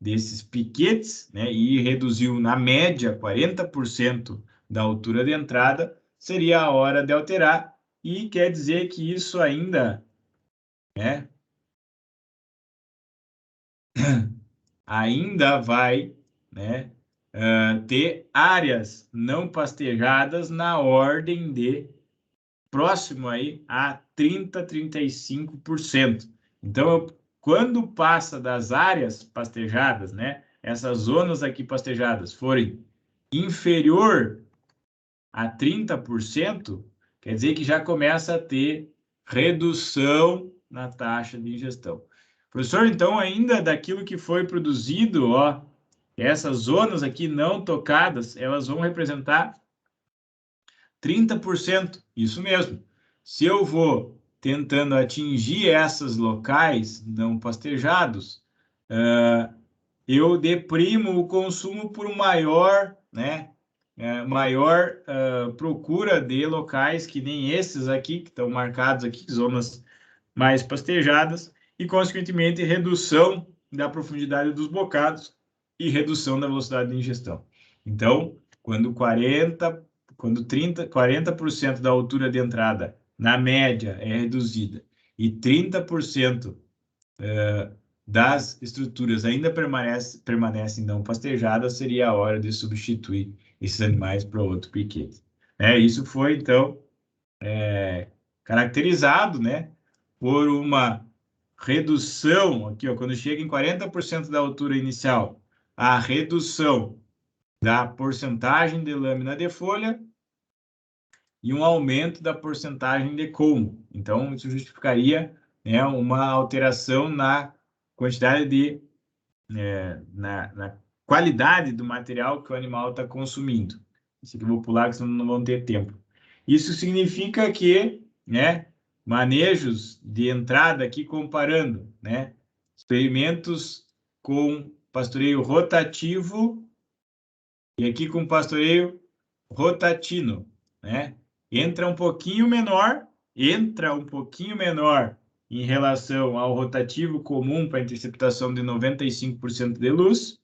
desses piquetes, né, e reduziu na média 40% da altura de entrada, seria a hora de alterar. E quer dizer que isso ainda, né, ainda vai, né, ter áreas não pastejadas na ordem de próximo aí a 30, 35%. Então, quando passa das áreas pastejadas, né, essas zonas aqui pastejadas forem inferior a 30%, quer dizer que já começa a ter redução na taxa de ingestão. Professor, então, ainda daquilo que foi produzido, ó, essas zonas aqui não tocadas, elas vão representar 30%. Isso mesmo. Se eu vou tentando atingir esses locais não pastejados, eu deprimo o consumo por maior, né, maior procura de locais que nem esses aqui, que estão marcados aqui, zonas mais pastejadas, e, consequentemente, redução da profundidade dos bocados e redução da velocidade de ingestão. Então, quando 40% da altura de entrada, na média, é reduzida e 30% das estruturas ainda permanecem não pastejadas, seria a hora de substituir esses animais para outro piquete. Isso foi, então, caracterizado, né, por uma redução, aqui, ó, quando chega em 40% da altura inicial, a redução da porcentagem de lâmina de folha e um aumento da porcentagem de colmo. Então, isso justificaria, né, uma alteração na quantidade de, na qualidade do material que o animal está consumindo. Isso aqui eu vou pular, porque senão não vão ter tempo. Isso significa que, né, manejos de entrada aqui comparando, né, experimentos com pastoreio rotativo e aqui com pastoreio rotatino, né? Entra um pouquinho menor em relação ao rotativo comum para interceptação de 95% de luz.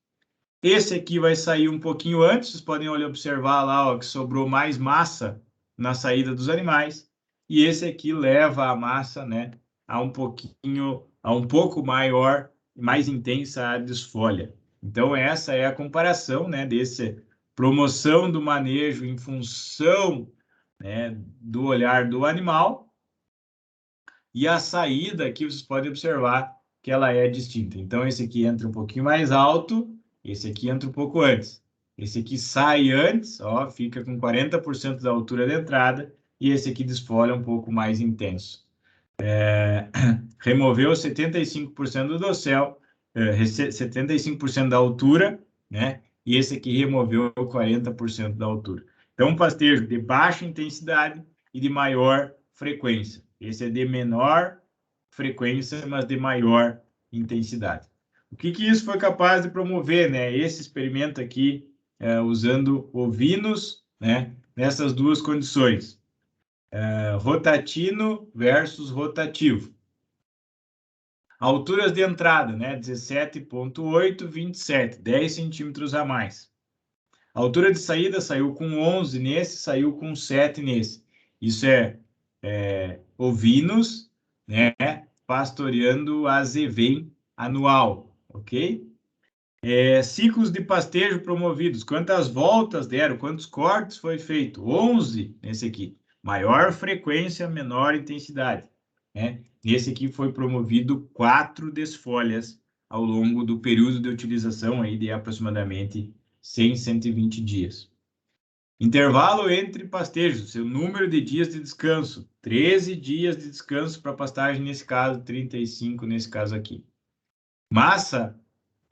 Esse aqui vai sair um pouquinho antes, vocês podem observar lá, ó, que sobrou mais massa na saída dos animais, e esse aqui leva a massa, né, a um pouco maior, mais intensa a desfolha. Então, essa é a comparação, né, desse promoção do manejo em função, né, do olhar do animal, e a saída aqui vocês podem observar que ela é distinta. Então, esse aqui entra um pouquinho mais alto, esse aqui entra um pouco antes. Esse aqui sai antes, ó, fica com 40% da altura de entrada, e esse aqui desfolha um pouco mais intenso. Removeu 75% do dossel, 75% da altura, né? E esse aqui removeu 40% da altura. Então, um pastejo de baixa intensidade e de maior frequência. Esse é de menor frequência, mas de maior intensidade. O que isso foi capaz de promover, né? Esse experimento aqui, usando ovinos, né? Nessas duas condições. Rotatino versus rotativo. Alturas de entrada, né? 17,8, 27, 10 centímetros a mais. A altura de saída saiu com 11 nesse, saiu com 7 nesse. Isso é ovinos, né? Pastoreando a zevém anual, ok? Ciclos de pastejo promovidos. Quantas voltas deram? Quantos cortes foi feito? 11 nesse aqui. Maior frequência, menor intensidade, né? Nesse aqui foi promovido 4 desfolhas ao longo do período de utilização aí de aproximadamente 100, 120 dias. Intervalo entre pastejos, seu número de dias de descanso, 13 dias de descanso para pastagem nesse caso, 35 nesse caso aqui. Massa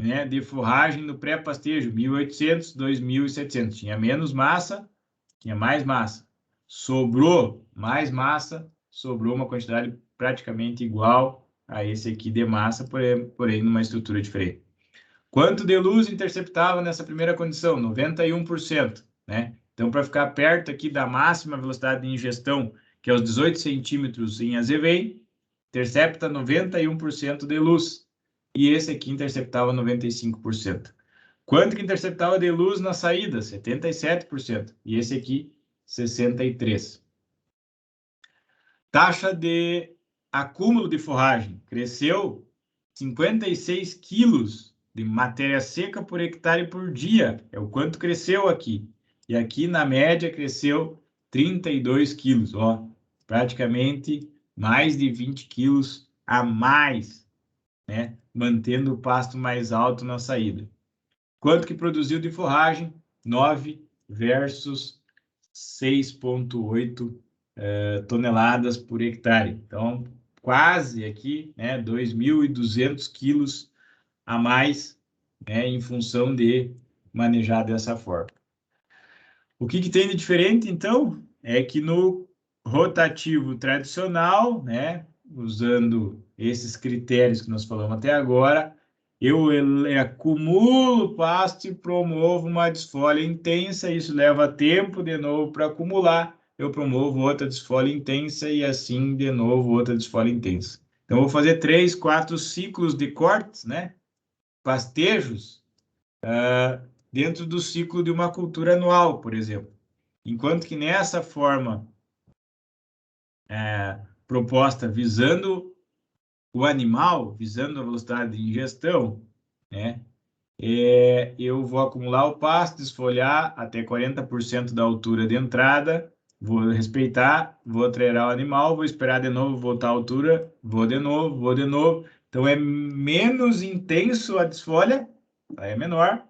né, de forragem no pré-pastejo, 1.800, 2.700. Tinha menos massa, tinha mais massa. Sobrou mais massa, sobrou uma quantidade praticamente igual a esse aqui de massa, porém numa estrutura diferente. Quanto de luz interceptava nessa primeira condição? 91%, né? Então, para ficar perto aqui da máxima velocidade de ingestão, que é os 18 centímetros em azevém, intercepta 91% de luz. E esse aqui interceptava 95%. Quanto que interceptava de luz na saída? 77%. E esse aqui, 63%. Taxa de acúmulo de forragem cresceu 56 quilos de matéria seca por hectare por dia. É o quanto cresceu aqui. E aqui, na média, cresceu 32 quilos. Ó, praticamente mais de 20 quilos a mais, né? Mantendo o pasto mais alto na saída. Quanto que produziu de forragem? 9 versus 6,8 toneladas por hectare. Então, quase aqui, né, 2.200 quilos a mais, né, em função de manejar dessa forma. O que tem de diferente, então, é que no rotativo tradicional, né, usando esses critérios que nós falamos até agora, eu acumulo pasto e promovo uma desfolha intensa, isso leva tempo de novo para acumular, eu promovo outra desfolha intensa e assim de novo outra desfolha intensa. Então, eu vou fazer 3, 4 ciclos de cortes, né, pastejos, dentro do ciclo de uma cultura anual, por exemplo. Enquanto que nessa forma proposta visando o animal, visando a velocidade de ingestão, né, eu vou acumular o pasto, desfolhar até 40% da altura de entrada, vou respeitar, vou treinar o animal, vou esperar de novo voltar à altura, vou de novo, vou de novo. Então, é menos intenso a desfolha, é menor,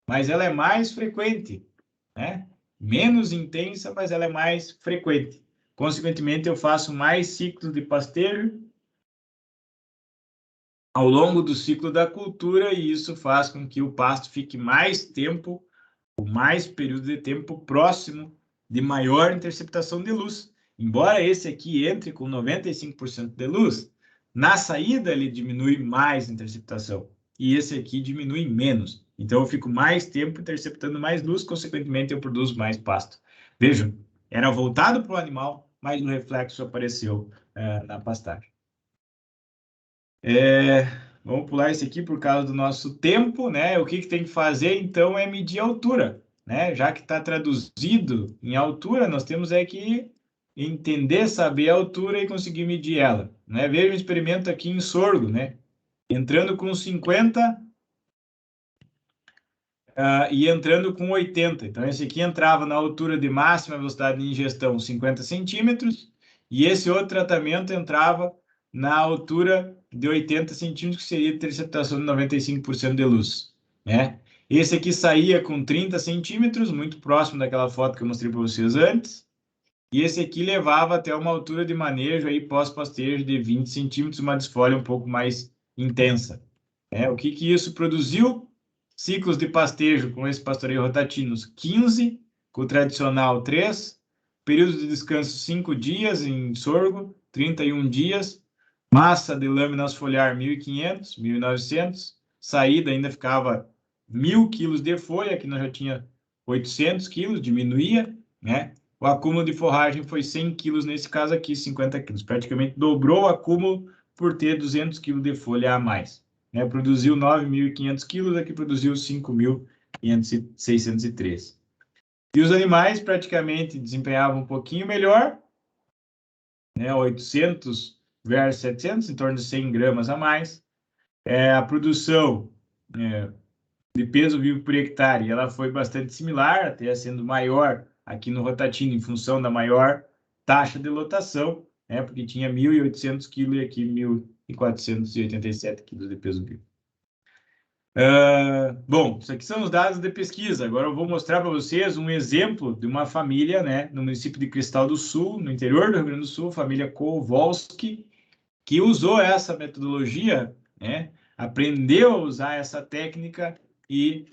mas ela é mais frequente, né? Menos intensa, mas ela é mais frequente. Consequentemente, eu faço mais ciclos de pastejo ao longo do ciclo da cultura e isso faz com que o pasto fique mais tempo, ou mais período de tempo próximo de maior interceptação de luz. Embora esse aqui entre com 95% de luz, na saída ele diminui mais a interceptação e esse aqui diminui menos. Então eu fico mais tempo interceptando mais luz, consequentemente eu produzo mais pasto. Vejam, era voltado para o animal, mas o reflexo apareceu na pastagem. Vamos pular esse aqui por causa do nosso tempo, né? O que tem que fazer, então, é medir a altura, né? Já que está traduzido em altura, nós temos que entender, saber a altura e conseguir medir ela, né? Veja um experimento aqui em sorgo, né? Entrando com 50 e entrando com 80. Então, esse aqui entrava na altura de máxima velocidade de ingestão, 50 centímetros, e esse outro tratamento entrava na altura de 80 centímetros, que seria interceptação de 95% de luz, né? Esse aqui saía com 30 centímetros, muito próximo daquela foto que eu mostrei para vocês antes, e esse aqui levava até uma altura de manejo aí pós-pastejo de 20 centímetros, uma desfolha um pouco mais intensa. O que isso produziu? Ciclos de pastejo com esse pastoreio rotatinos 15, com o tradicional 3, período de descanso 5 dias em sorgo, 31 dias, massa de lâminas foliar 1.500, 1.900, saída ainda ficava 1.000 quilos de folha, que nós já tinha 800 quilos, diminuía, né? O acúmulo de forragem foi 100 quilos, nesse caso aqui 50 quilos, praticamente dobrou o acúmulo por ter 200 quilos de folha a mais. Produziu 9.500 quilos, aqui produziu 5.603. E os animais praticamente desempenhavam um pouquinho melhor, 800 versus 700, em torno de 100 gramas a mais. A produção de peso vivo por hectare, ela foi bastante similar, até sendo maior aqui no Rotatino, em função da maior taxa de lotação, porque tinha 1.800 quilos e aqui 1.487 quilos de peso vivo. Bom, isso aqui são os dados de pesquisa. Agora eu vou mostrar para vocês um exemplo de uma família, no município de Cristal do Sul, no interior do Rio Grande do Sul, família Kowalski, que usou essa metodologia, aprendeu a usar essa técnica e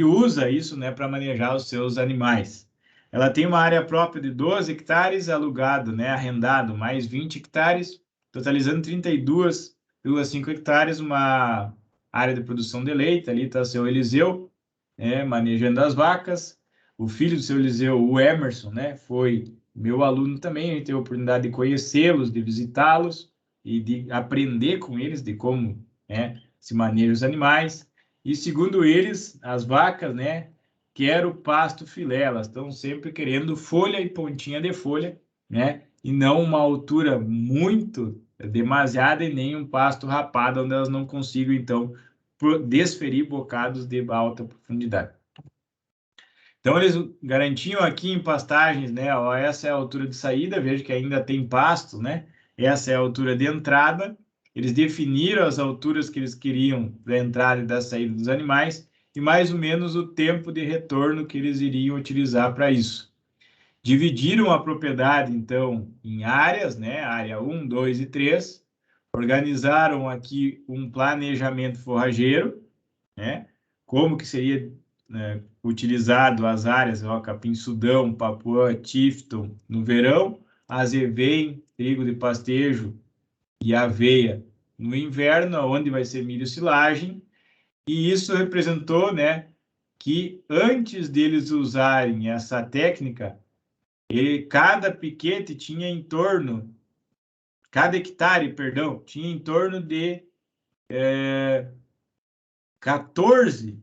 usa isso, né, para manejar os seus animais. Ela tem uma área própria de 12 hectares, alugado, né, arrendado, mais 20 hectares, totalizando 32,5 hectares, uma área de produção de leite. Ali está o seu Eliseu, manejando as vacas. O filho do seu Eliseu, o Emerson, né, foi meu aluno também. A gente teve a oportunidade de conhecê-los, de visitá-los e de aprender com eles de como, né, se manejam os animais. E segundo eles, as vacas, né, querem o pasto filé, elas estão sempre querendo folha e pontinha de folha, né, e não uma altura muito demasiada e nem um pasto rapado onde elas não consigam, então, desferir bocados de alta profundidade. Então, eles garantiam aqui em pastagens, né, ó, essa é a altura de saída, veja que ainda tem pasto, né, essa é a altura de entrada. Eles definiram as alturas que eles queriam da entrada e da saída dos animais e mais ou menos o tempo de retorno que eles iriam utilizar para isso. Dividiram a propriedade, então, em áreas, né, área 1, 2 e 3, organizaram aqui um planejamento forrageiro, né, como que seria, né, utilizado as áreas, ó, capim-sudão, papuã, tifton no verão, azevém, trigo de pastejo e aveia no inverno, onde vai ser milho silagem, e isso representou, né, que antes deles usarem essa técnica, cada piquete tinha em torno, cada hectare, perdão, tinha em torno de 14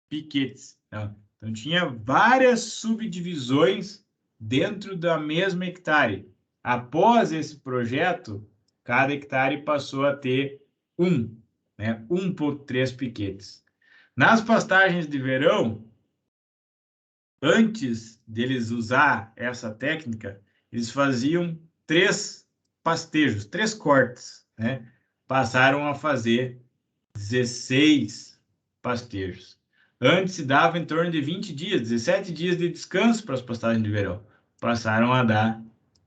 piquetes. Tá? Então, tinha várias subdivisões dentro da mesma hectare. Após esse projeto, cada hectare passou a ter 1,3 piquetes. Nas pastagens de verão, antes deles usar essa técnica, eles faziam 3 pastejos, 3 cortes, né? Passaram a fazer 16 pastejos. Antes se dava em torno de 20 dias, 17 dias de descanso para as pastagens de verão. Passaram a dar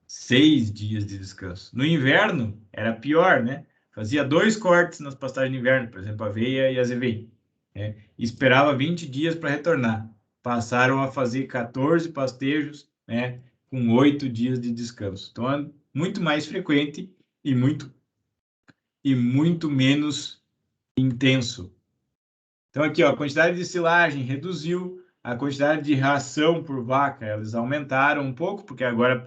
6 dias de descanso. No inverno, era pior, né? Fazia 2 cortes nas pastagens de inverno, por exemplo, aveia e azevém. Né? E esperava 20 dias para retornar. Passaram a fazer 14 pastejos, né? Com 8 dias de descanso. Então, é muito mais frequente e muito menos intenso. Então, aqui, ó, a quantidade de silagem reduziu, a quantidade de ração por vaca, eles aumentaram um pouco, porque agora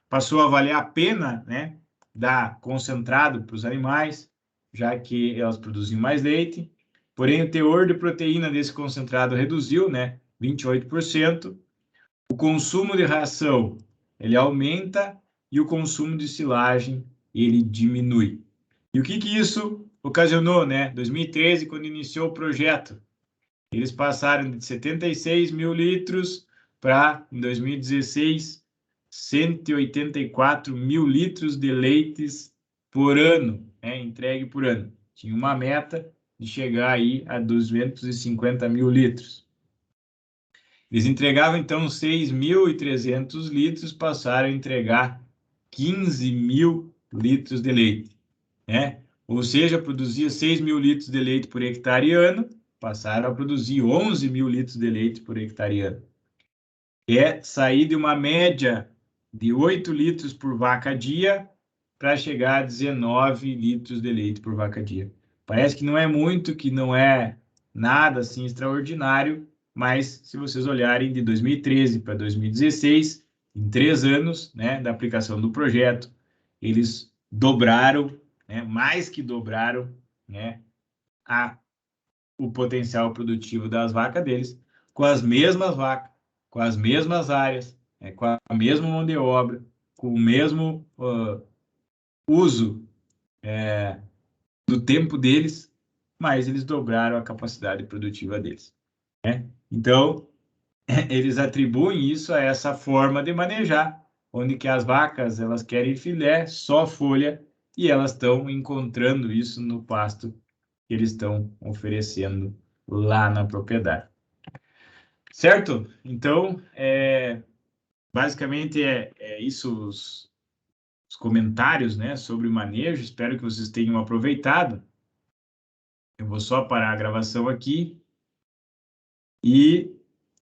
passou a valer a pena, né, dar concentrado para os animais, já que elas produziam mais leite. Porém, o teor de proteína desse concentrado reduziu, né, 28%. O consumo de ração, ele aumenta e o consumo de silagem, ele diminui. E o que isso ocasionou, né? 2013, quando iniciou o projeto, eles passaram de 76 mil litros para, em 2016, 184 mil litros de leites por ano, né? Entregue por ano. Tinha uma meta de chegar aí a 250 mil litros. Eles entregavam, então, 6.300 litros, passaram a entregar 15 mil litros de leite, né? Ou seja, produzia 6 mil litros de leite por hectare ano, passaram a produzir 11 mil litros de leite por hectare ano. É sair de uma média de 8 litros por vaca dia para chegar a 19 litros de leite por vaca dia. Parece que não é muito, que não é nada assim extraordinário, mas se vocês olharem de 2013 para 2016, em 3 anos, né, da aplicação do projeto, eles dobraram, né, mais que dobraram, né, o potencial produtivo das vacas deles, com as mesmas vacas, com as mesmas áreas, né, com a mesma mão de obra, com o mesmo uso do tempo deles, mas eles dobraram a capacidade produtiva deles. Né? Então, eles atribuem isso a essa forma de manejar, onde que as vacas elas querem filé, só folha, e elas estão encontrando isso no pasto que eles estão oferecendo lá na propriedade. Certo? Então, basicamente é isso os comentários, né, sobre o manejo. Espero que vocês tenham aproveitado. Eu vou só parar a gravação aqui e